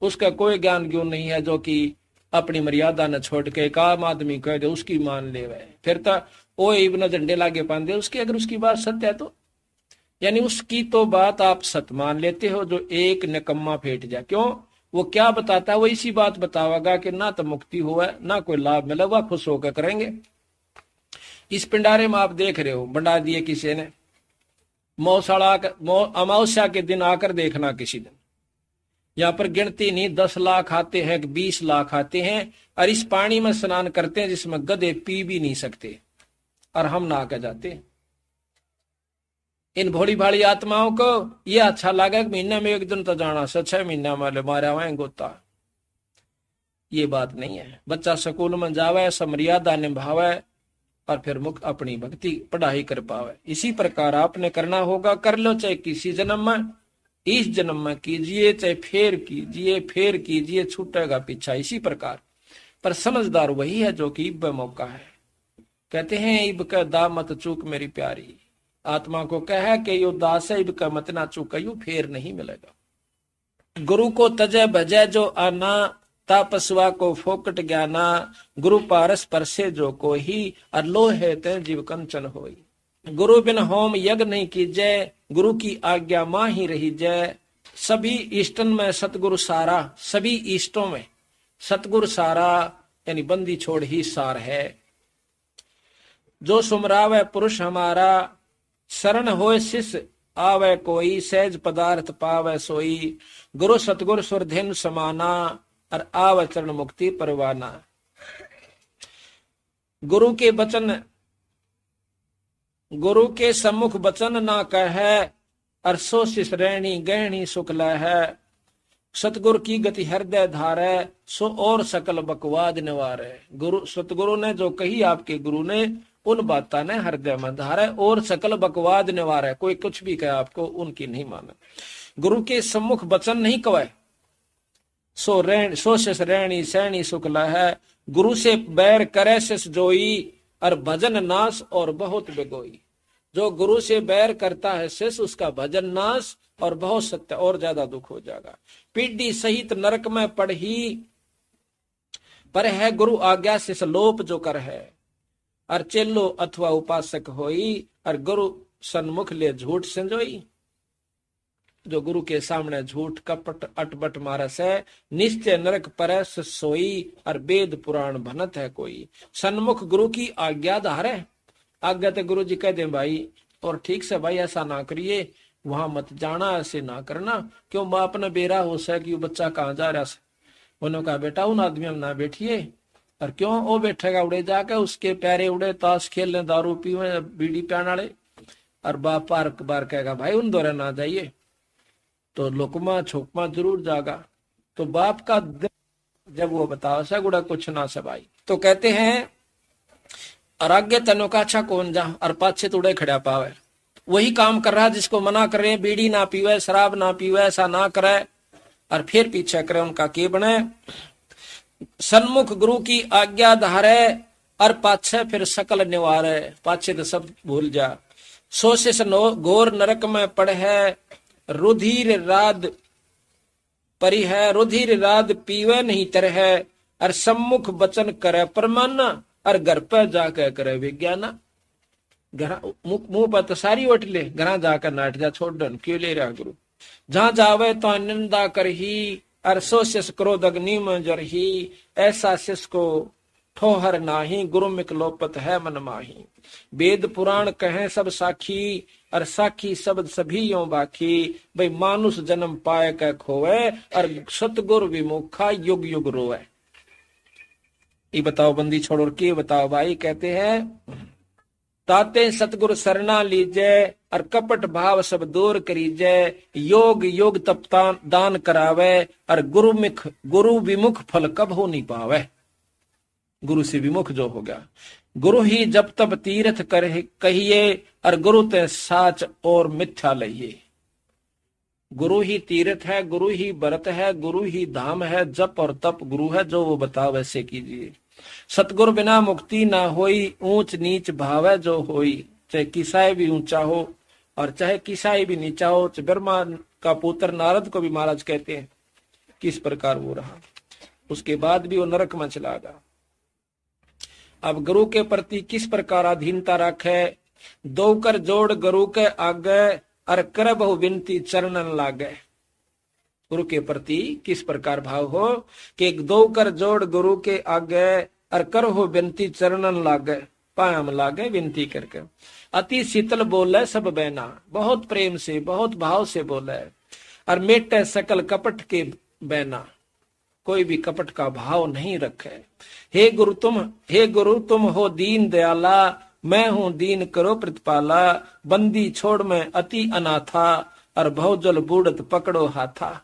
उसका कोई ज्ञान क्यों नहीं है जो कि अपनी मर्यादा न छोड़ के एक आम आदमी कह दे उसकी मान ले वह, फिर तो ओ इब्न झंडे लागे पांदे उसकी, अगर उसकी बात सत्य है तो। यानी उसकी तो बात आप सत्य मान लेते हो, जो एक निकम्मा फेट जाए। क्यों? वो क्या बताता है, वो इसी बात बतावेगा कि ना तो मुक्ति हुआ ना कोई लाभ मिला, वह खुश होकर करेंगे। इस पिंडारे में आप देख रहे हो, बंडा दिए किसी ने, मौसाड़ा अमावस्या के दिन आकर देखना किसी दिन, यहाँ पर गिनती नहीं 10 लाख आते हैं, 20 लाख आते हैं, और इस पानी में स्नान करते हैं जिसमें गधे पी भी नहीं सकते, और हम नहा के जाते। इन भोली भाली आत्माओं को ये अच्छा लगा कि महीने में एक दिन तो जाना से 6 महीना वाले मारे हुए गोता। ये बात नहीं है। बच्चा स्कूल में जावे, समर्यादा निभावे, और फिर मुख अपनी भक्ति पढ़ाई कर पावे। इसी प्रकार आपने करना होगा, कर लो चाहे किसी जन्म में, इस जन्म में कीजिए, चाहे फेर कीजिए, छूटेगा पीछा। इसी प्रकार पर समझदार वही है जो कि इब मौका है। कहते हैं इब का दा मत चूक मेरी प्यारी, आत्मा को कहे कि यो दास है, इब का मत ना चूक, यू फेर नहीं मिलेगा। गुरु को तजय भजय जो आना, तापसवा को फोकट ज्ञाना। गुरु पारस परसे जो को ही, और लोहे ते जीव कंचन होई। गुरु बिन होम यज्ञ नहीं कीजय, गुरु की आज्ञा मां ही रही जय। सभी इष्टन में सतगुरु सारा, सभी इष्टों में सतगुरु सारा, यानी बंदी छोड़ ही सार है। जो सुमरावे पुरुष हमारा, शरण होए शिष्य आवे कोई, सहज पदार्थ पावे सोई। गुरु सतगुरु सुरधेन समाना, और आव चरण मुक्ति परवाना। गुरु के वचन, गुरु के सम्मुख वचन ना कहे, और सो शिष रहनी गहनी शुक्ल है। सतगुरु की गति हृदय धारे, सो और सकल बकवाद निवारे। गुरु सतगुरु ने जो कही आपके गुरु ने, उन बातों ने हृदय में धारे, और सकल बकवाद निवारे। कोई कुछ भी कहे आपको, उनकी नहीं माने। गुरु के सम्मुख वचन नहीं कहे, सो शिष रहनी सहनी शुक्ल है। गुरु से बैर करे शिष जोई, और भजन नाश और बहुत बिगोई। जो गुरु से बैर करता है शिष्य, उसका भजन नाश और बहुत सत्य और ज्यादा दुख हो जाएगा। पीढ़ी सहित नरक में पढ़ी, पर है गुरु आज्ञा शिष लोप जो कर है। और चेलो अथवा उपासक होई, और गुरु सन्मुख ले झूठ संजोई। जो गुरु के सामने झूठ कपट अटबट मारस है, निश्चय नरक परस सोई, और वेद पुराण भनत है कोई। सन्मुख गुरु की आज्ञा धारे, आज्ञा तो गुरु जी कह दे भाई, और ठीक से भाई ऐसा ना करिए, वहां मत जाना, ऐसे ना करना। क्यों बाप ने बेरा हो सके कि बच्चा कहाँ जा रहा है। उन्होंने कहा बेटा उन आदमी में ना बैठिए, और क्यों वो बैठेगा उड़े जाके, उसके प्यारे उड़े ताश खेल ले, दारू पीवे, बीड़ी पियाने वाले। और बाप बार बार कहेगा भाई उन दौरे ना जाइए, तो लोकमा छोकमा जरूर जागा। तो बाप का जब वो बताओ सा गुड़ा कुछ ना से भाई, तो कहते हैं और आगे तनो का अच्छा कौन जा, और पाछे तुड़े खड़ा पावे। वही काम कर रहा जिसको मना कर रहे हैं, बीड़ी ना पीवे, शराब ना पीवे, ऐसा ना करे, और फिर पीछे करे, उनका के बने। सन्मुख गुरु की आज्ञा धारे, और पाछे फिर सकल निवारे। पाछे तो सब भूल जा। सोशिस घोर नरक में पड़े, रुधिर राद परी है। रुधिर राद पीवे नहीं तरह, और सम्मुख वचन करे परमाना, और घर पे जाकर करे विज्ञाना। मुंह पर तो सारी ओट ले, घर जाकर नाट जा छोड़ दन, क्यों ले रहा गुरु। जहां जावे तो निंदा कर ही, और सो शिष क्रोध अग्नि में जर ही। ऐसा शिष को ठोहर नाही, गुरु मिकलोपत है मन माही। वेद पुराण कहे सब साखी, और साखी शब्द सभी यो बाखी। भाई मानुष जन्म पाए कै खोवे, और सतगुरु विमुखा युग युग रोवे। ये बताओ बंदी छोड़ो, के बताओ भाई। कहते हैं ताते सतगुरु सरना लीजे, और कपट भाव सब दूर करीजे। योग योग तप दान करावे, और गुरु विमुख फल कब हो नहीं पावे। गुरु से विमुख जो हो गया, गुरु ही जब तब तीर्थ कर कहिए, और गुरु ते साच और मिथ्या लइए। गुरु ही तीर्थ है, गुरु ही व्रत है, गुरु ही धाम है, जप और तप गुरु है, जो वो बता वैसे कीजिए। सतगुरु बिना मुक्ति ना होई, ऊंच नीच भाव है जो होई। चाहे किसाई भी ऊंचा हो और चाहे किसाई भी नीचा हो। ब्रह्मा का पुत्र नारद को भी महाराज कहते हैं किस प्रकार वो रहा, उसके बाद भी वो नरक में चला गया। अब गुरु के प्रति किस प्रकार अधीनता रखे, दो कर जोड़ गुरु के आगे, और कर बहु विनती चरणन लागे। गुरु के प्रति किस प्रकार भाव हो कि दो कर जोड़ गुरु के आगे, और कर हो विनती चरणन लागे, पायम लागे विनती करके। अति शीतल बोले सब बैना, बहुत प्रेम से बहुत भाव से बोले, और मेटे सकल कपट के बैना, कोई भी कपट का भाव नहीं रखे। हे गुरु तुम हो दीन दयाला, मैं हूं दीन करो प्रतिपाला। बंदी छोड़ मैं अति अनाथा, और भवजल बूढ़त पकड़ो हाथा।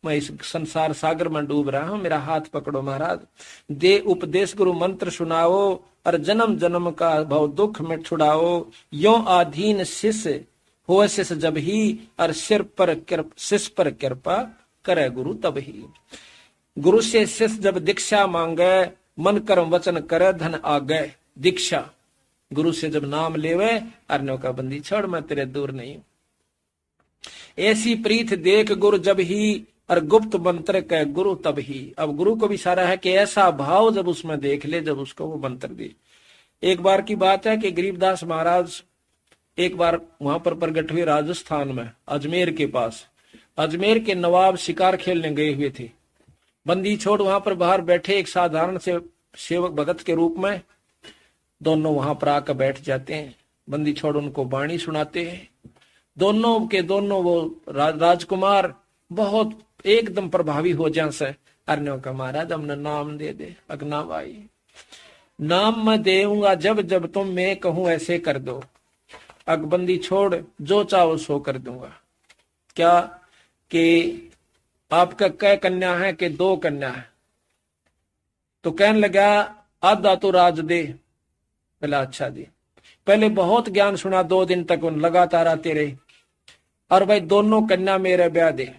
मैं इस संसार सागर में डूब रहा हूं, मेरा हाथ पकड़ो महाराज। दे उपदेश गुरु मंत्र सुनाओ, और जन्म जन्म का भव दुख में छुड़ाओ। यो आधीन शिष्य हो शिष्य जब ही, और शिष्य पर कृपा करे गुरु तब ही। गुरु से शिष्य जब दीक्षा मांगे, मन कर्म वचन करे धन आगे। दीक्षा गुरु से जब नाम लेवे, अर्णों का बंदी छोड़ मैं तेरे दूर नहीं। ऐसी प्रीत देख गुरु जब ही, और गुप्त मंत्र कह गुरु तब ही। अब गुरु को भी सारा है कि ऐसा भाव जब उसमें देख ले, जब उसको वो मंत्र दे। एक बार की बात है कि गरीबदास महाराज एक बार वहां पर प्रकट हुए राजस्थान में, अजमेर के पास। अजमेर के नवाब शिकार खेलने गए हुए थे। बंदी छोड़ वहां पर बाहर बैठे एक साधारण से सेवक भगत के रूप में, दोनों वहां पर आकर बैठ जाते हैं। बंदी छोड़ उनको वाणी सुनाते हैं। दोनों के दोनों वो राजकुमार बहुत एकदम प्रभावी हो जा से। अर्ण्यों का महाराज हमने नाम दे दे। अगना भाई नाम मैं देऊंगा जब जब तुम मैं कहूं ऐसे कर दो। अकबंदी छोड़ जो चाहो सो कर दूंगा। क्या कि आपका कै कन्या है कि दो कन्या है? तो कहने लगा आधा तो राज दे। बोला अच्छा जी। पहले बहुत ज्ञान सुना, 2 दिन तक उन लगातार आते रहे, और भाई दोनों कन्या मेरे ब्याह दे।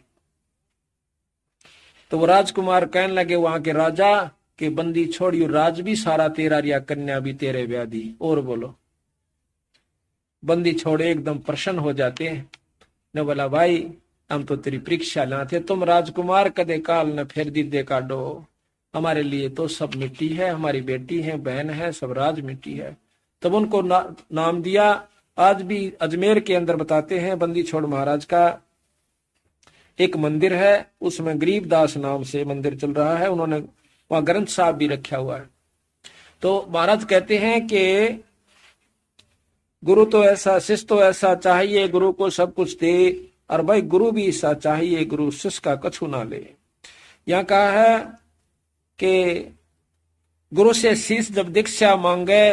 तो वो राजकुमार कहने लगे वहां के राजा के बंदी छोड़ियो, राज भी सारा तेरा रिया, कन्या भी तेरे ब्याह दी। और बोलो। बंदी छोड़े एकदम प्रसन्न हो जाते हैं। ने बोला भाई हम तो तेरी परीक्षा लाते, तुम राजकुमार कदे काल न फिर दीदे काटो। हमारे लिए तो सब मिट्टी है, हमारी बेटी है, बहन है, सब राज मिट्टी है। तब उनको नाम दिया। आज भी अजमेर के अंदर बताते हैं बंदी छोड़ महाराज का एक मंदिर है, उसमें गरीबदास नाम से मंदिर चल रहा है। उन्होंने वहां ग्रंथ साहब भी रखा हुआ है। तो महाराज कहते हैं कि गुरु तो ऐसा, शिष्य तो ऐसा चाहिए, गुरु को सब कुछ दे, और भाई गुरु भी ऐसा चाहिए, गुरु शिष्य का कछु ना ले। यहाँ कहा है कि गुरु से शिष्य जब दीक्षा मांगे,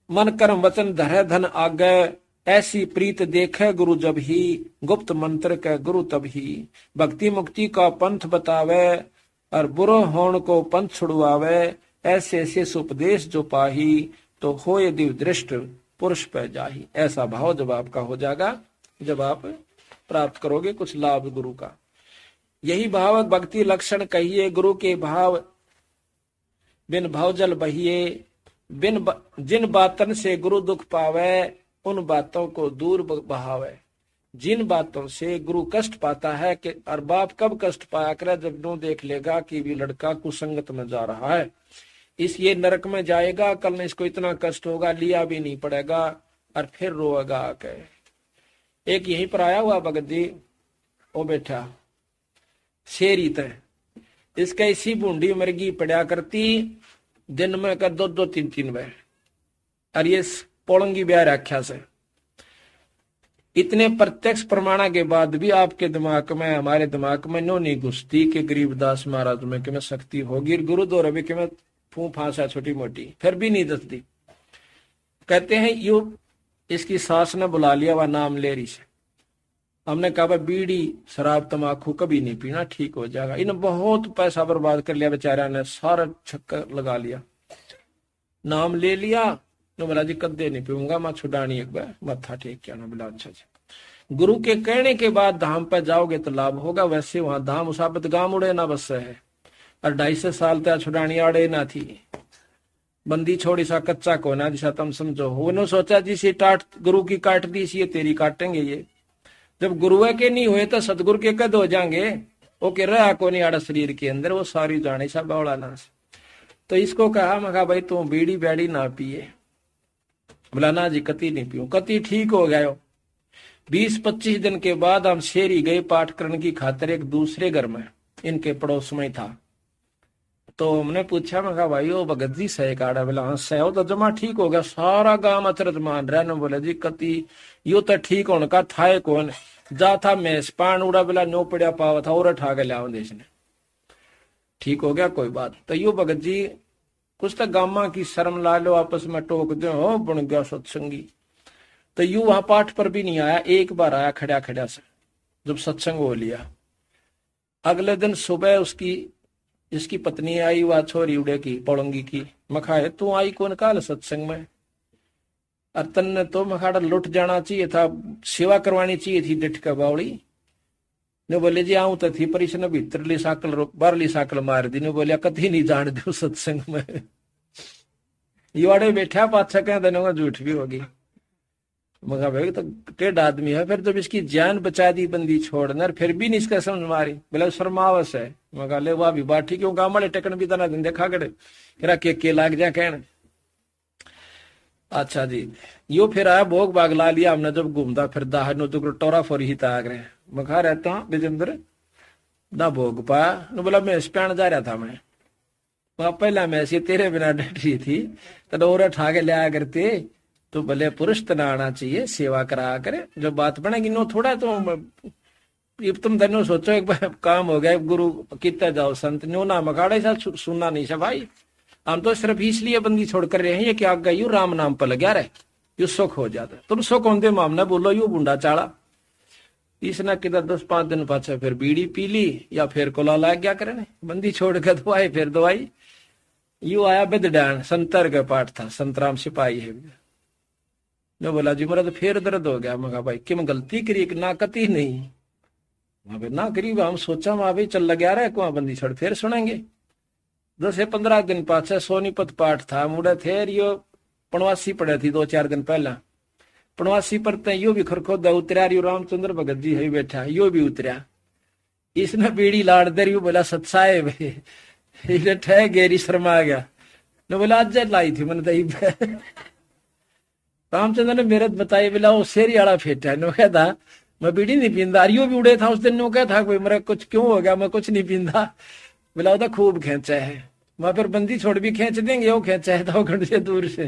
मन कर्म वचन धरे धन आगे। ऐसी प्रीत देखे गुरु जब ही, गुप्त मंत्र के गुरु तब ही। भक्ति मुक्ति का पंथ बतावे, और बुरो होण को पंथ छुड़वावे। ऐसे ऐसे उपदेश जो पाही, तो होए दिव दृष्ट पुरुष पे जाही। ऐसा भाव जब आपका हो जाएगा, जब आप प्राप्त करोगे कुछ लाभ गुरु का। यही भाव भक्ति लक्षण कहिए, गुरु के भाव बिन भवजल बहिए। जिन बातन से गुरु दुख पावे, उन बातों को दूर बहावे। जिन बातों से गुरु कष्ट पाता है कि, और बाप कब कष्ट पाया करे, जब नो देख लेगा कि भी लड़का कुसंगत में जा रहा है, इसलिए नरक में जाएगा, कल ने इसको इतना कष्ट होगा, लिया भी नहीं पड़ेगा, और फिर रोएगा आके। एक यहीं पर आया हुआ भगत जी, वो बैठा शेरी तय, इसका इसी बूंदी मरगी पड़ा करती, दिन में कर 2-2 3-3 बार, और ये पोलंगी ब्याह रख्या से। इतने प्रत्यक्ष प्रमाणा के बाद भी आपके दिमाग में, हमारे दिमाग में नो नहीं घुसती कि गरीबदास महाराज में कि मैं शक्ति होगी, गुरु दो रवि कि मैं फू फांसा छोटी मोटी, फिर भी नहीं दसती। कहते हैं यू इसकी सास ने बुला लिया, वह नाम ले रही से। हमने कहा भाई बीड़ी शराब तमाकू कभी नहीं पीना, ठीक हो जाएगा। इन्हें बहुत पैसा बर्बाद कर लिया बेचारा ने, सारा चक्कर लगा लिया, नाम ले लिया। ने बोला जी कदे नहीं पीऊंगा, मैं छुड़ानी एक बार मत्था टेक के आना। बोला अच्छा जी। गुरु के कहने के बाद धाम पे जाओगे तो लाभ होगा। वैसे वहां धाम उसाबत गांव उड़े ना बस है, और 250 साल तक छुड़ानी आड़े ना थी। बंदी छोड़ी सा कच्चा कोना जिसा तुम समझो। उन्होंने सोचा जिसे टाट गुरु की काट दी सी, ये तेरी काटेंगे ये। जब गुरु के नहीं हुए तो सतगुरु के कद हो जाएंगे। वो कह रहा को नहीं आड़ा शरीर के अंदर, वो सारी जाने सा बौड़ा ना। तो इसको कहा, मैं कहा भाई तू बीड़ी बैड़ी ना पिए। बोला ना जी कति नहीं पीऊं। कति ठीक हो गया। 20-25 दिन के बाद हम शेरी गए पाठ करने की खातिर एक दूसरे घर में, इनके पड़ोस में था। तो हमने पूछा, मैं कहा भाई वो भगत जी सह काड़ा। बोला हाँ सह तो जमा ठीक हो गया। सारा गांव अचरज मान रहा है। बोले जी कति यो तो ठीक होने का था कौन जा था मैस पान उड़ा। बोला नो पड़ा पावा था और उठा के लिया देश ने, ठीक हो गया कोई बात। तो यो भगत जी कुछ तो गामा की शर्म ला लो, आपस में टोक दो, हो बन गया सत्संगी। तो यू वहां पाठ पर भी नहीं आया, एक बार आया खड़ा खड़ा से जब सत्संग हो लिया। अगले दिन सुबह उसकी इसकी पत्नी आई, वह छोरी उड़े की पौड़ंगी की। मखा तू आई कौन काल सत्संग में? और तन्ने तो मखाड़ा लुट जाना चाहिए था, सेवा करवानी चाहिए थी डिठ का बावड़ी ने। बोले जी आऊं तो थी पर इसने भीतरली साकल बाहरली साकल मार दी। ने बोलिया कभी नहीं जान दो सत्संग में। युवाड़े बैठा पाछा कह देने झूठ भी होगी। मगा भाई तो टेढ़ आदमी है। फिर जब इसकी जान बचा दी बंदी छोड़ना, फिर भी नहीं इसका समझ मारी। बोले शर्मावस है। मगा ले वाह भी बात ठीक है, गाँव वाले टेकन भी तना दिन देखा करे के लाग जा कहने। अच्छा जी यो फिर आया भोग बाग ला लिया हमने। जब घूमता फिर दाहर तो टोरा फोरी ही ताग रहे मखा रहता हूँ विजेंद्र ना भोग पाया। न बोला मैं स्पैन जा रहा था मैं, वहां पहला मैं ऐसी तेरे बिना डट रही थी तो और उठा के लिया करते। तो भले पुरुष तना आना चाहिए, सेवा करा करे, जो बात बनेगी नो थोड़ा। तो तुम धनो सोचो एक बार काम हो गया, गुरु कितना जाओ संत नो ना मखाड़ा सा सुनना नहीं सा भाई। हम तो सिर्फ इसलिए बंदी छोड़ कर रहे हैं ये कि आग यू राम नाम पर लग्या रहे, यू सुख हो जाता। तुम सुख होते मामना बोलो यू बुंडा चाड़ा। इसने किधर 10-5 दिन पाछे फिर बीड़ी पी ली या फिर कोला लाग गया करे। बंदी छोड़ कर दवाई फिर दवाई। यू आया बिदडान संतर का पाठ था, संतराम सिपाही है। ने बोला जी मेरा तो फिर दर्द हो गया। मगा भाई कि मैं गलती करी ना कती नहीं। वहां ना करी हम सोचा वहां भाई चल लग्या रहा है बंदी छोड़ फिर सुनेंगे। 10 से 15 दिन पाछे सोनीपत पाठ था, मुड़े थे यो पणवासी पड़े थी 2-4 दिन पहला। पणवासी पर यो भी खरखोदा उतरा, यो रामचंद्र भगत जी है बैठा, यो भी उतरा। इसने बीड़ी लाड़ दे रही बोला सत्साए भाई ठह गेरी शर्मा आ गया। ने बोला आज लाई थी मैंने दही रामचंद्र ने मेरत बताई। बोला वो शेरी आड़ा फेटा है। नो कहता मैं बीड़ी नहीं पींदा। यो भी उड़े था उस दिन। नो क्या था कोई मेरा कुछ क्यों हो गया, मैं कुछ नहीं पींदा। बोला तो खूब खेचा है। मैं फिर बंदी छोड़ भी खींच देंगे, वो खेचा है तो घंटे से दूर से।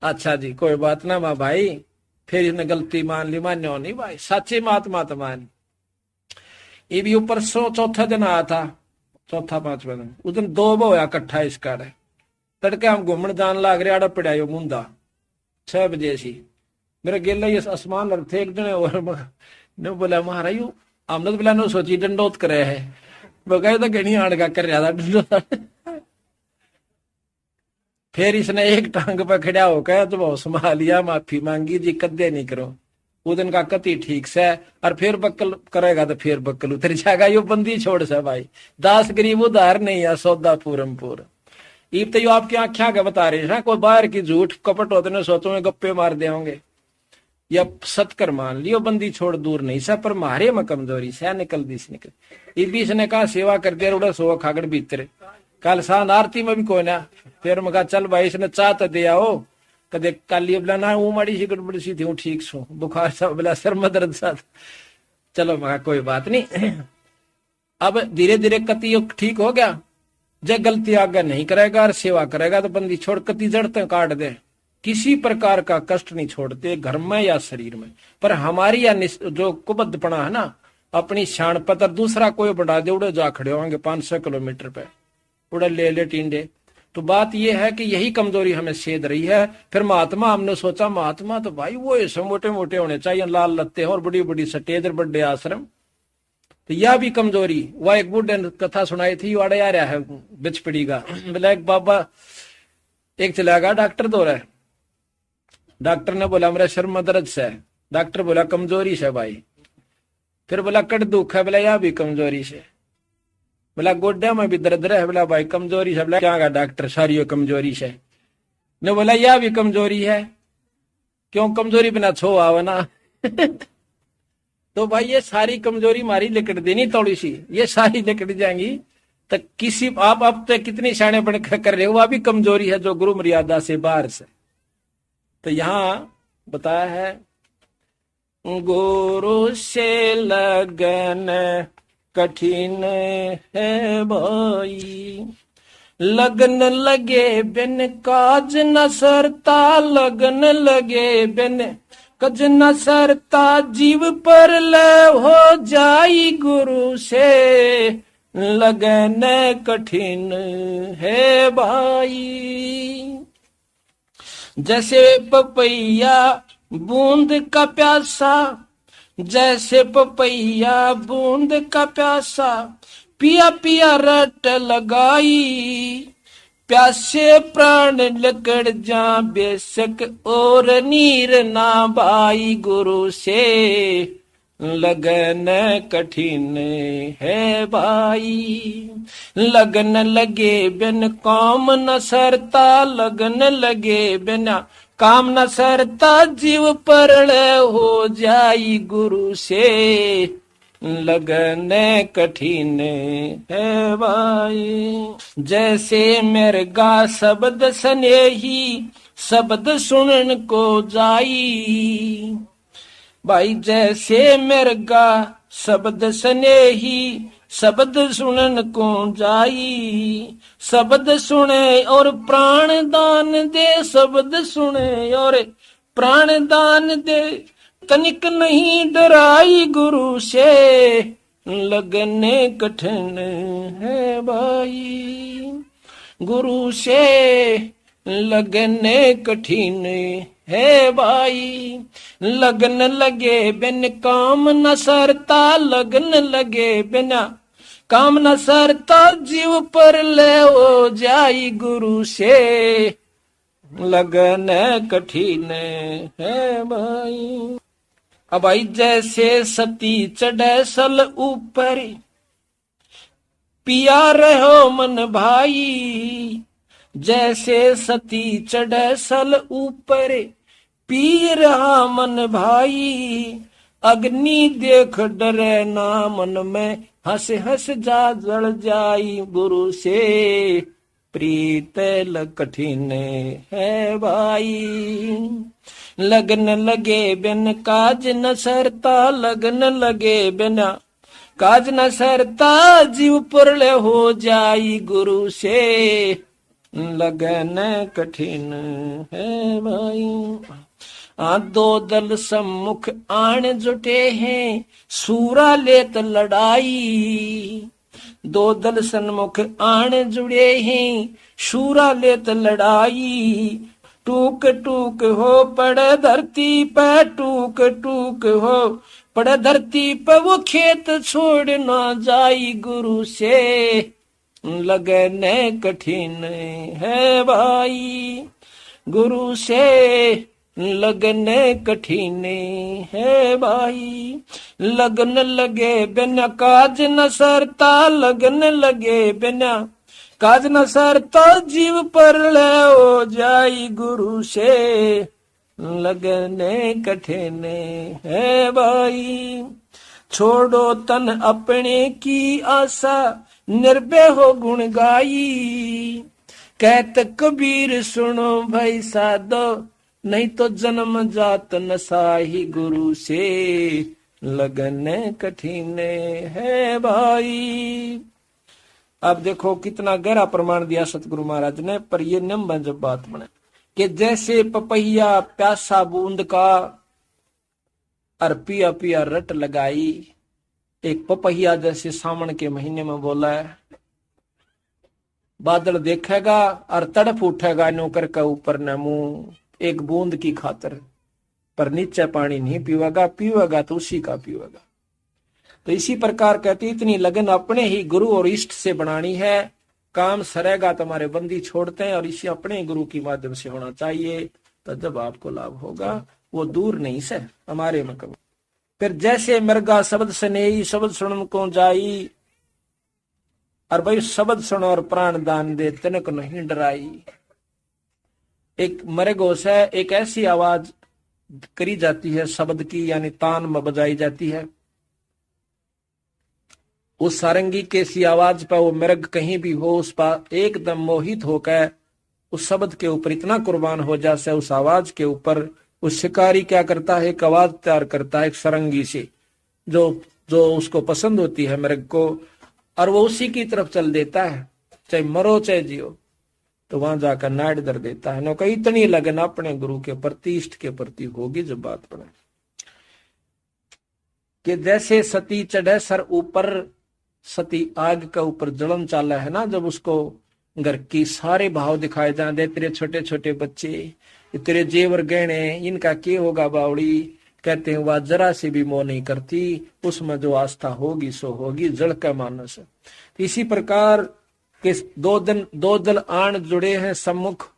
अच्छा जी कोई बात ना माँ भाई। फिर इसने गलती मान ली, मान्यो नहीं भाई, सच्ची महात्मा तो मान। ये भी ऊपर 104 दिन आया था, 4-5 दिन। उस दिन 2 होया इकट्ठा इसका। तड़के हम घूमन जान लाग रहे, आड़ा पड़ा यो मुंदा 6 बजे सी। मेरे गेला ये आसमान थे एक दिन और ने बोला महारा यू हमने तो बोला नो सोची डंडोत करे है। बगाए तो घनी आड़ का कर रहा था डंडोत। फिर इसने एक टांग पर खड़ा होकर तो बहुत संभालिया, माफी मांगी जी कदे नहीं करो। वो दिन का कति ठीक से और फिर बक्कल करेगा तो फिर बक्कल उतर जाएगा। यो बंदी छोड़ से भाई, 10 गरीब उधार नहीं है, सौदा पूरम पूर। ईब तो यो आपकी आख्या का बता रहे हैं, कोई बाहर की झूठ कपट होते ने सोचो में गप्पे मार दे होंगे या सतकर मान लियो। बंदी छोड़ दूर नहीं सा, पर मारे में कमजोरी से निकल दी निकल। इबी इसने कहा सेवा कर दे उड़ा सो खागड़ भीतर। कल सांझ आरती में भी कोई ना। फिर मैं कहा चल भाई इसने चाह तो दे आओ कदे कल ये बोला ना वो माड़ी सी गड़बड़ी सी थी, ठीक सो बुखार सा बोला सर में दर्द सा। चलो मैं कोई बात नहीं। अब धीरे धीरे कति ठीक हो गया। जब गलती आगे नहीं करेगा और सेवा करेगा तो बंदी छोड़ कति जड़ते काट दे। किसी प्रकार का कष्ट नहीं छोड़ते घर में या शरीर में। पर हमारी या जो कुबद्धपना है ना, अपनी शान पतर दूसरा कोई बढ़ा दे उड़े जा खड़े होंगे 500 किलोमीटर पे उड़े ले टींडे। तो बात यह है कि यही कमजोरी हमें सेध रही है। फिर महात्मा, हमने सोचा महात्मा तो भाई वो ऐसे मोटे मोटे होने चाहिए, लाल लत्ते और बड़ी बड़ी सटेज, बड़े आश्रम, तो यह भी कमजोरी। वह एक बुढ़े ने कथा सुनाई थी, वाड़े आ रहा है बिचपड़ी का, बोला एक बाबा एक चला गया डॉक्टर दो रहा है। डॉक्टर ने बोला मेरा सिर में दर्द से। डॉक्टर बोला कमजोरी से भाई। फिर बोला कट दुख है, बोला यह भी कमजोरी से। बोला गोड्या में भी दर्द रहे, बोला भाई कमजोरी से। बोला क्या का डॉक्टर, सारी कमजोरी से। ने बोला यह भी कमजोरी है, क्यों कमजोरी बिना छो आवे ना। तो भाई ये सारी कमजोरी मारी लिकट देनी थोड़ी सी, ये सारी लिकट जाएंगी तो किसी आप अब तो कितनी शाणे बन कर रहे हो, वह भी कमजोरी है जो गुरु मर्यादा से बाहर से। तो यहां बताया है गुरु से लगन कठिन है भाई, लगन लगे बिन काज न सरता, लगन लगे बिन कज न सरता, जीव पर ले हो जाई गुरु से लगन कठिन है भाई। जैसे पपैया बूंद का प्यासा, जैसे पपैया बूंद का प्यासा, पिया पिया रट लगाई, प्यासे प्राण लकड़ जा बेशक और नीर ना भाई, गुरु से लगन कठिन है भाई। लगन लगे बिन काम न सरता, लगन लगे बिना काम न सरता, जीव परल हो जाई गुरु से लगन कठिन है भाई। जैसे मृगा शब्द स्नेही, शब्द सुनन को जाई भाई, जैसे मृगा शब्द स्नेही, शब्द सुनन को जाई, शब्द सुने और प्राण दान दे, शब्द सुने और प्राण दान दे, तनिक नहीं डराई गुरु से लगने कठिन है भाई, गुरु से लगने कठिन है भाई। लगन लगे बिन काम न सरता, लगन लगे बिना काम न सरता, जीव पर ले हो जाई गुरु से लगन कठिन है भाई। अब भाई जैसे सती चढ़े सल ऊपर, पिया रहो मन भाई, जैसे सती चढ़े सल ऊपर, पी रहा मन भाई, अग्नि देख डरे ना मन में, हंस हंस जा जल जाई गुरु से प्रीत कठिन है भाई। लगन लगे बिन काज न सरता, लगन लगे बिना काज न सरता, जीव पुरले हो जाई गुरु से लगन कठिन है भाई। दो दल सम्मुख आन जुटे हैं, सूरा लेत लड़ाई, दो दल सन्मुख आन जुड़े हैं, सूरा लेत लड़ाई, टूक टूक हो पड़े धरती पे, टूक टूक हो पड़े धरती पे, वो खेत छोड़ ना जाई गुरु से लगन कठिन है भाई, गुरु से लगन कठिन है भाई। लगन लगे बिना काज न सरता, लगन लगे बिना काज न सरता, जीव पर ले हो जाई गुरु से लगन कठिन है भाई। छोड़ो तन अपने की आशा, निर्भय हो गुण गाई, कहत कबीर सुनो भाई साधो, नहीं तो जन्म जात नसाही गुरु से लगन कठिन है भाई। अब देखो कितना गहरा प्रमाण दिया सतगुरु महाराज ने, पर ये नियम जब बात बने कि जैसे पपैया प्यासा बूंद का और पिया पिया रट लगाई, एक पपैया जैसे सावन के महीने में बोला है, बादल देखेगा और तड़प उठेगा नौकर के ऊपर न मुंह एक बूंद की खातर, पर नीचे पानी नहीं पीवेगा, पीवेगा तो उसी का पीवेगा। तो इसी प्रकार कहती इतनी लगन अपने ही गुरु और इष्ट से बनानी है। काम सरेगा तुम्हारे बंदी छोड़ते हैं और इसे अपने गुरु की माध्यम से होना चाहिए, तो जब आपको लाभ होगा वो दूर नहीं से हमारे में कभी। फिर जैसे मृगा शब्द स्नेही शब्द सुन को जाई, और भाई शब्द सुनो और प्राण दान दे तनक नहीं डराई। एक मृगो से एक ऐसी आवाज करी जाती है शब्द की, यानी तान में बजाई जाती है। उस सारंगी के सी आवाज पर वो मृग कहीं भी हो उस पर एकदम मोहित होकर उस शब्द के ऊपर इतना कुर्बान हो जाता है, उस आवाज के ऊपर। उस शिकारी क्या करता है, एक आवाज तैयार करता है एक सारंगी से, जो जो उसको पसंद होती है मृग को, और वो उसी की तरफ चल देता है, चाहे मरो चाहे जियो। तो वहां जाकर नाड़ दर देता है। नो कहीं इतनी लगन अपने गुरु के प्रति इष्ट के प्रति होगी जब बात पड़े कि जैसे सती चढ़े सर ऊपर, सती आग के ऊपर जलन चाला है ना, जब उसको घर की सारे भाव दिखाए जाते, तेरे छोटे छोटे बच्चे, तेरे जेवर गहने, इनका क्या होगा बावड़ी, कहते हैं वह जरा से भी मोह नहीं करती, उसमें जो आस्था होगी सो होगी, जड़ का मानस। इसी प्रकार के दो दल आण जुड़े हैं सम्मुख,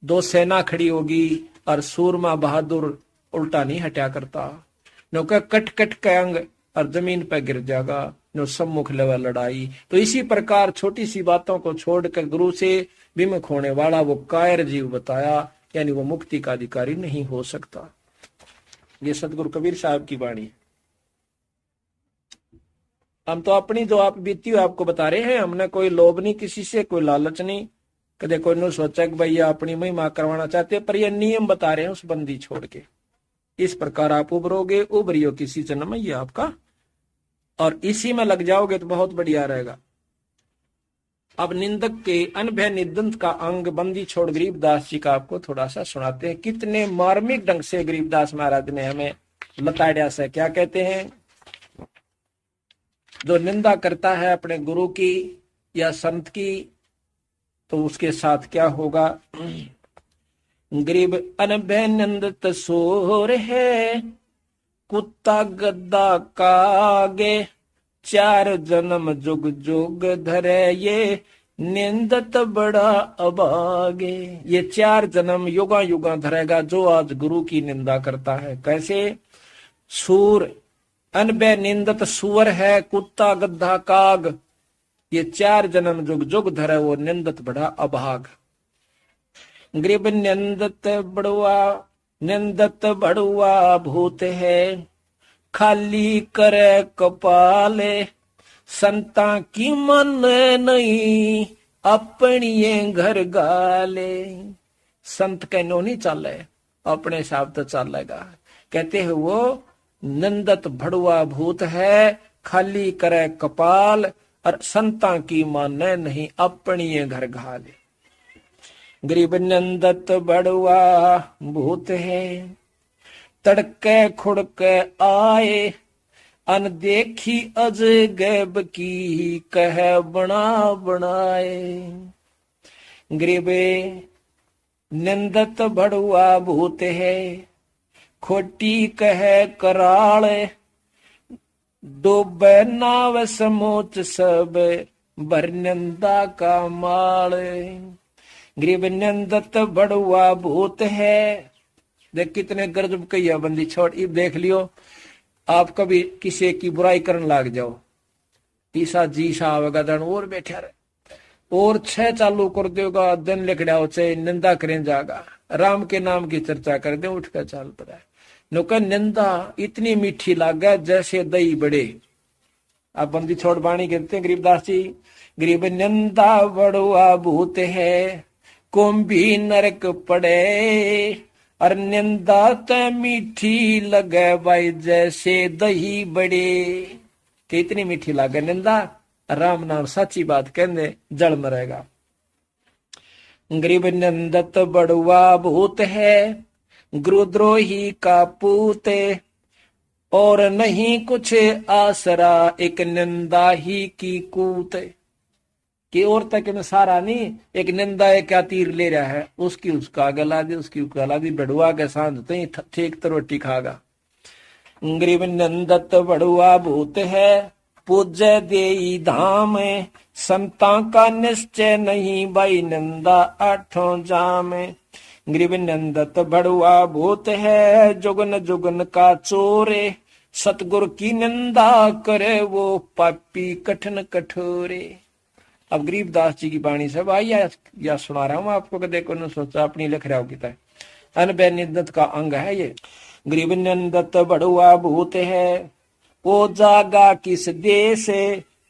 दो सेना खड़ी होगी और सूरमा बहादुर उल्टा नहीं हटा करता, नो का कट कट के अंग और जमीन पर गिर जाएगा, नो सम्मुख लेवा लड़ाई। तो इसी प्रकार छोटी सी बातों को छोड़कर गुरु से विमुख होने वाला वो कायर जीव बताया, यानी वो मुक्ति का अधिकारी नहीं हो सकता। ये सतगुरु कबीर साहब की वाणी है। हम तो अपनी जो आप बीती हुई आपको बता रहे हैं, हमने कोई लोभ नहीं किसी से, कोई लालच नहीं, कदे कोई ने सोचा कि भैया अपनी महिमा करवाना चाहते, पर ये नियम बता रहे हैं उस बंदी छोड़ के। इस प्रकार आप उभरोगे, उभरियो किसी जन्म में ये आपका, और इसी में लग जाओगे तो बहुत बढ़िया रहेगा। अब निंदक के अनभय निदंत का अंग बंदी छोड़ गरीबदास जी का आपको थोड़ा सा सुनाते हैं। कितने मार्मिक ढंग से गरीबदास महाराज ने हमें बताया से। क्या कहते हैं, जो निंदा करता है अपने गुरु की या संत की, तो उसके साथ क्या होगा। गरीब अनभय निंदत सोर है, कुत्ता गद्दा कागे, चार जन्म जुग जुग धरे ये, निंदत बड़ा अभागे। ये 4 जन्म युगा युगा धरेगा जो आज गुरु की निंदा करता है। कैसे, सूर अनबे निंदत सुअर है, कुत्ता गद्दा काग, ये 4 जन्म जुग जुग धरे वो निंदत बड़ा अभाग। गरीब निंदत बड़ुआ भूत है, खाली करे कपाले, संता की मन नहीं अपनी घर गाले। संत कहनो नहीं चाले, अपने हिसाब तो चलेगा। कहते हैं वो नंदत भड़ुआ भूत है, खाली करे कपाल, और संता की माने नहीं अपनी घर घाले। गरीब नंदत बड़ुआ भूत है, तड़के खुड़के आए, अनदेखी अजगैब की कह बना बनाए। गरीबे नंदत बड़ुआ भूत है, खोटी कह कराल, डूबे नाव समोच सब भर नंदा का माल। गरीब नंदत बड़ुआ भूत है, देख कितने गरजब कैया बंदी छोड़। इब देख लियो, आप कभी किसी की बुराई करने लाग जाओ, ईसा जी सा आवेगा दन और बैठा रहे, और 6 चालू कर देगा, दिन लिखड़ा चाहे निंदा करें जागा, राम के नाम की चर्चा कर दे, उठ कर चाल पड़ा। नुका निंदा इतनी मीठी लागे जैसे दही बड़े। आप बंदी छोड़ बाणी कहते हैं गरीबदास जी, गरीब निंदा बड़ुआ भूत है, कुंभी नरक पड़े, और निंदा ते मीठी लगे भाई जैसे दही बड़े। कितनी मीठी लागे निंदा, राम नाम सच्ची बात कहने जल मरेगा। गरीब निंदत बड़ुआ भूत है, गुरुद्रोही का पूते, और नहीं कुछ आसरा एक निंदा ही की कूते। कि और तक में सारा नहीं, एक निंदा है क्या तीर ले रहा है, उसकी उसका गला दी, उसकी गला दी, बड़ुआ के साथ तो ठीक तो रोटी खागा। गरीब नंदत बड़ुआ भूत है, पूज्य देई धाम, संता का निश्चय नहीं, भाई नंदा आठों जाम। गरीब नंदत बड़ुआ भूत है, जुगन जुगन का चोरे, सतगुरु की निंदा करे वो पापी कठिन कठोरे। अब गरीबदास जी की वाणी से भाई या सुना रहा हूं आपको, कि देखो न सोचा अपनी लिख रहा हो किता है। अनबे निंदत का अंग है ये। गरीब नंदत बड़ुआ भूत है, वो जागा किस देश,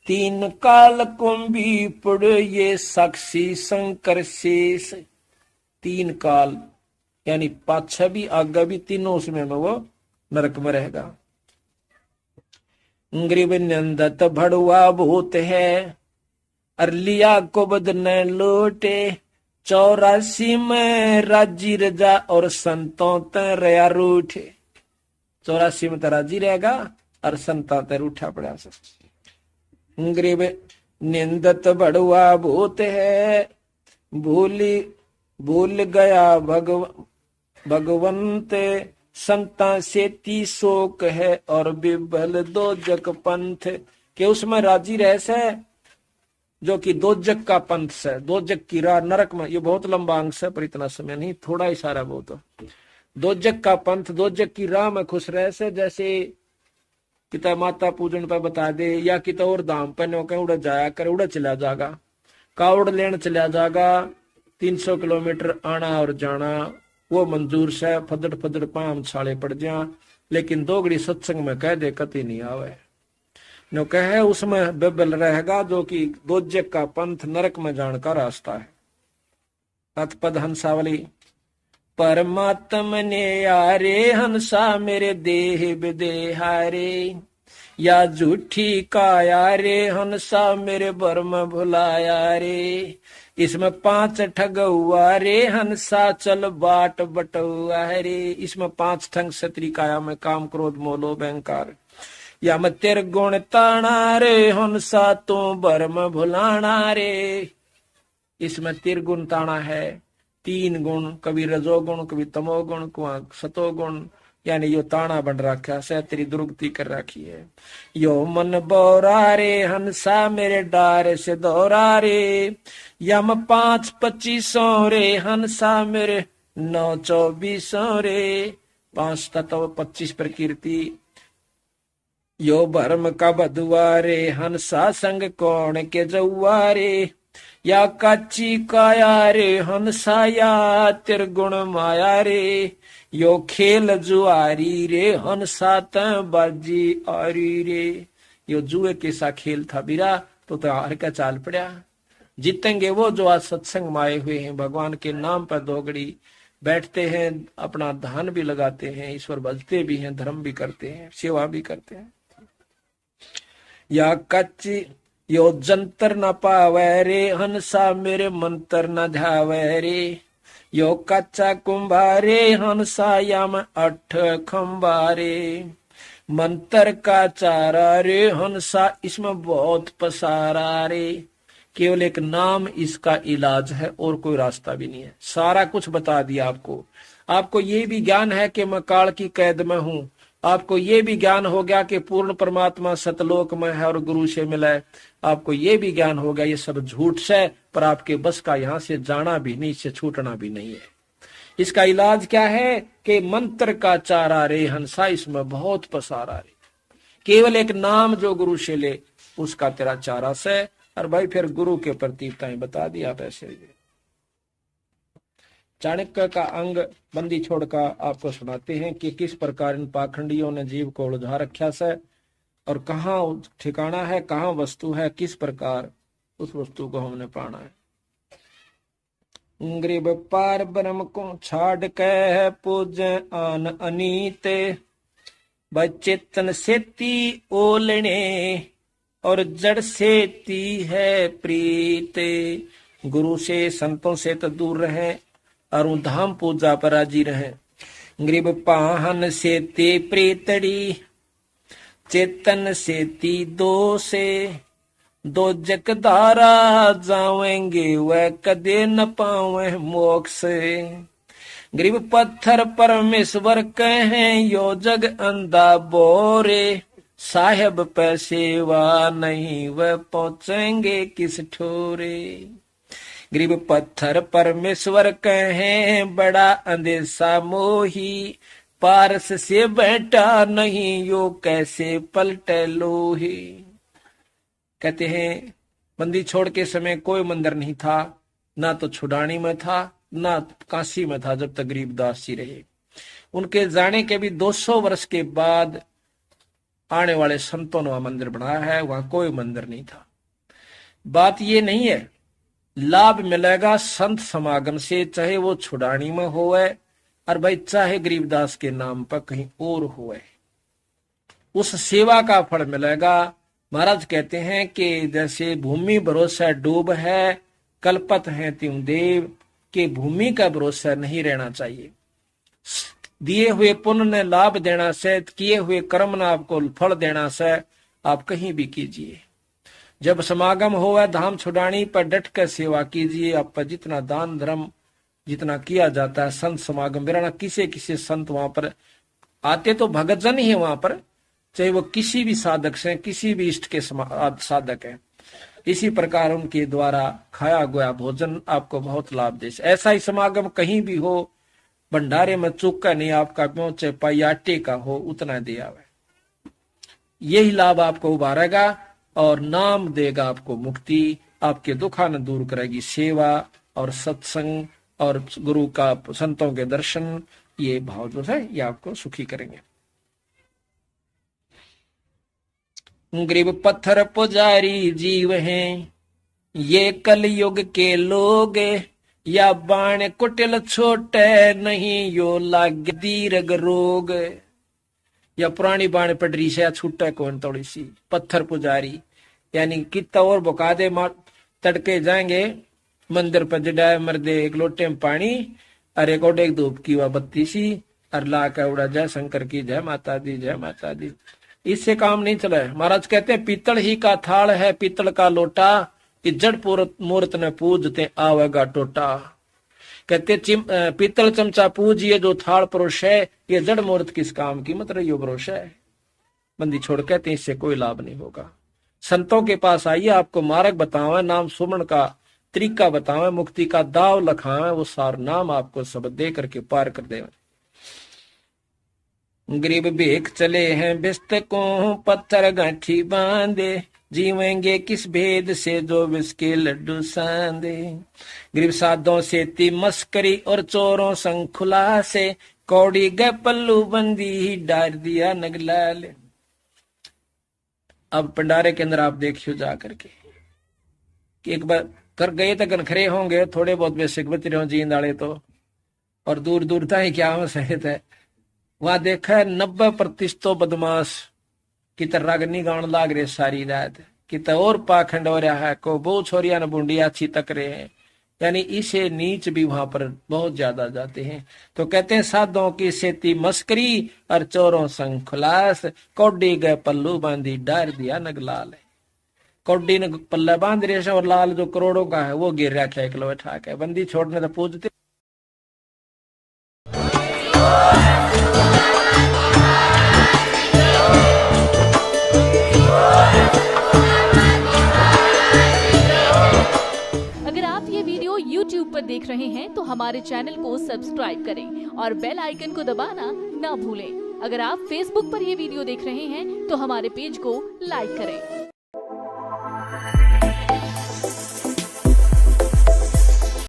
तीन काल कुंभी पुड़ ये साक्षी शंकर शेष। तीन काल यानी पाछा भी आगा भी, तीनों उसमें में वो नरक में रहेगा। गरीब नंदत बड़ुआ भूत है, अरलिया को बदन लूटे, 84 में राजी रजा और संतों ते रया रूठे। 84 में तो राजी रहेगा और संतों ते रूठा पड़ा सब। गरीब निंदत बड़ुआ भूत है, भूल गया भगवंत, संता सेती शोक है और बिबल दो जग पंथ। के उसमें राजी रह से जो कि दो जग का पंथ से, दो जग की राह नरक में। ये बहुत लंबा अंग है पर इतना समय नहीं, थोड़ा इशारा बहुत। दो जग का पंथ, दो जग की राह में खुश रह से, जैसे किता माता पूजन पर बता दे, या किता और धाम पर नो उड़ जाया कर, उड़ चला जाएगा, कावड़ लेन चला जाएगा, 300 किलोमीटर आना और जाना वो मंजूर से, फदड़ फदड़ पाम छाले पड़ जा, लेकिन दोगड़ी सत्संग में कह दे कति नहीं आवे नो कहे, उसमें बेबल रहेगा जो कि दोजक का पंथ नरक में जाने का रास्ता है। तत्पद हंसावली। परमात्म ने यारे हंसा मेरे देह विदेहारे, या झूठी काया रे हंसा मेरे बर्म भुलाया रे। इसमें 5 ठग हुआ रे हंसा चल बाट बटुआ रे। इसमें 5 ठग सत्री काया में काम क्रोध मोलो बैंकार, या मैं तेरे गुण ताना रे हंसा तू बर्म भुलाना रे। इसमें तिरगुण ताना है, 3 गुण, कभी रजोगुण, कभी तमोगुण, सतोगुण, यानी यो ताना बन रखा है, तेरी दुर्गति कर रखी है। यो मन बोरा रे हंसा मेरे डारे से दौरा रे, यम 5-25 रे हंसा मेरे 9-24 रे। 5 तत्व 25 प्रकृति, यो भरम का बधुआ रे हंसा संग कौन के जौआ रे, या काची काया रे हंसा या तिरगुण माया रे। यो खेल जुआरी रे हंसा त बाजी आरी रे। यो जुए के सा खेल था बीरा, तो हार का चाल पड़ा। जीतेंगे वो जो आज सत्संग में आए हुए हैं, भगवान के नाम पर दोगड़ी बैठते हैं, अपना धन भी लगाते हैं, ईश्वर भजते भी हैं, धर्म भी करते हैं, सेवा भी करते हैं। या कच्ची यो जंतर न पावे रे हंसा मेरे मंत्र न ध्यावे रे। यो कच्चा कुंभारे हंसा यम 8 खंबारे। मंत्र का चारा रे हंसा इसमें बहुत पसारा रे। केवल एक नाम इसका इलाज है और कोई रास्ता भी नहीं है। सारा कुछ बता दिया आपको। आपको ये भी ज्ञान है कि मैं काल की कैद में हूं। आपको ये भी ज्ञान हो गया कि पूर्ण परमात्मा सतलोक में है और गुरु से मिला है। आपको ये भी ज्ञान हो गया ये सब झूठ से, पर आपके बस का यहाँ से जाना भी नहीं, इससे छूटना भी नहीं है। इसका इलाज क्या है कि मंत्र का चारा रे हंसा इसमें बहुत पसारा रे। केवल एक नाम जो गुरु से ले उसका तेरा चारा से। और भाई फिर गुरु के प्रति बता दिया आप ऐसे। चाणक्य का अंग बंदी छोड़कर आपको सुनाते हैं कि किस प्रकार इन पाखंडियों ने जीव को उलझा रखा से, और कहाँ ठिकाना है, कहाँ वस्तु है, किस प्रकार उस वस्तु को हमने पाना है। गरीब पार ब्रह्म को छाड़ के पूजे आन अनीते, बचेतन सेती ओलने और जड़ सेती है प्रीते। गुरु से संतों से तो दूर रहे और धाम पूजा पर राजी रहे। गरीब पाहन सेते प्रीतड़ी, चेतन सेती दो से, दो जकदारा जावेंगे वह कदे न पावे मोक्ष। गरीब पत्थर परमेश्वर कहें यो जग अंधा बोरे, साहेब पैसेवा नहीं वह पहुंचेंगे किस ठोरे। गरीब पत्थर परमेश्वर कहें बड़ा अंदेशा मोही, पारस से बैठा नहीं यो कैसे पलटे लोही। कहते हैं बंदी छोड़ के समय कोई मंदिर नहीं था, ना तो छुड़ानी में था ना काशी में था जब तक गरीबदास जी रहे। उनके जाने के भी 200 वर्ष के बाद आने वाले संतों ने वहां मंदिर बनाया है, वहां कोई मंदिर नहीं था। बात ये नहीं है, लाभ मिलेगा संत समागम से, चाहे वो छुड़ानी में होवे और भाई चाहे गरीबदास के नाम पर कहीं और होवे, उस सेवा का फल मिलेगा। महाराज कहते हैं कि जैसे भूमि भरोसा डूब है, कल्पत है त्यों देव, के भूमि का भरोसा नहीं रहना चाहिए। दिए हुए पुण्य ने लाभ देना से, किए हुए कर्म ने आपको फल देना से, आप कहीं भी कीजिए। जब समागम हो धाम छुड़ानी पर डट कर सेवा कीजिए। आप पर जितना दान धर्म जितना किया जाता है, संत समागम बिराना किसे किसे संत वहां पर आते तो भगत जन ही है वहां पर, चाहे वो किसी भी साधक से, किसी भी इष्ट के साधक है। इसी प्रकार उनके द्वारा खाया गया भोजन आपको बहुत लाभ दे। ऐसा ही समागम कहीं भी हो, भंडारे में चूका नहीं आपका पहुंचे, पाई आटे का हो उतना दे आवे, यही लाभ आपको उभारेगा और नाम देगा आपको मुक्ति, आपके दुखा न दूर करेगी सेवा और सत्संग और गुरु का संतों के दर्शन। ये भाव जो है ये आपको सुखी करेंगे। गरीब पत्थर पुजारी जीव हैं, ये कल युग के लोग, या बाण कुटिल छोटे नहीं यो लाग दीर्घ रोग। या पुरानी बाण पडरी से छूटे कौन थोड़ी सी। पत्थर पुजारी यानी कितना और बुका दे, तड़के जाएंगे मंदिर पर जडाए मर्दे एक लोटे में पानी और एक ओडे धूप की वह बत्ती सी और ला का उड़ा जय शंकर की जय माता दी जय माता दी। इससे काम नहीं चला। महाराज कहते हैं पीतल ही का थाल है पीतल का लोटा, जड़ मूर्त ने पूजते आवेगा टोटा। कहते पीतल चमचा पूजिए जो थाल पुरुष है, ये जड़ मूर्त किस काम की, मतलब यो भरोस है। बंदी छोड़ कहते इससे कोई लाभ नहीं होगा। संतों के पास आइए, आपको मार्ग बतावे, नाम सुमरण का तरीका बतावे, मुक्ति का दाव लखावे, वो सार नाम आपको सब दे करके पार कर दे। गरीब भेख चले हैं बिस्त को पत्थर गांठी बांधे, जीवेंगे किस भेद से जो विष के लड्डू सांदे। गरीब साधों से ती मस्करी और चोरों संग खुला से, कौड़ी गए पल्लू बंदी ही डार दिया नगलाल। अब भंडारे के अंदर आप देखियो जा करके कि एक बार कर गए तो गनखरे होंगे थोड़े बहुत बेसिक बतरे हो जींद आले तो, और दूर दूर तक क्या हो सहित है वहां देखा है 90% बदमाश कि रागनी गाउन लाग रहे सारी रात, कि और पाखंड हो रहा है, को बहु छोरिया न बुंडिया अच्छी तक रहे हैं। यानी इसे नीच भी वहां पर बहुत ज्यादा जाते हैं। तो कहते हैं साधों की सेती मस्करी और चोरों संग खुलास, कौडी गए पल्लू बांधी डार दिया नगलाल। कौडी ने पल्ला बांध रहे और लाल जो करोड़ों का है वो गिर रहा है किलो बैठा के। बंदी छोड़ने तो पूजते। अगर आप ये वीडियो YouTube पर देख रहे हैं तो हमारे चैनल को सब्सक्राइब करें और बेल आइकन को दबाना ना भूलें। अगर आप Facebook पर ये वीडियो देख रहे हैं तो हमारे पेज को लाइक करें।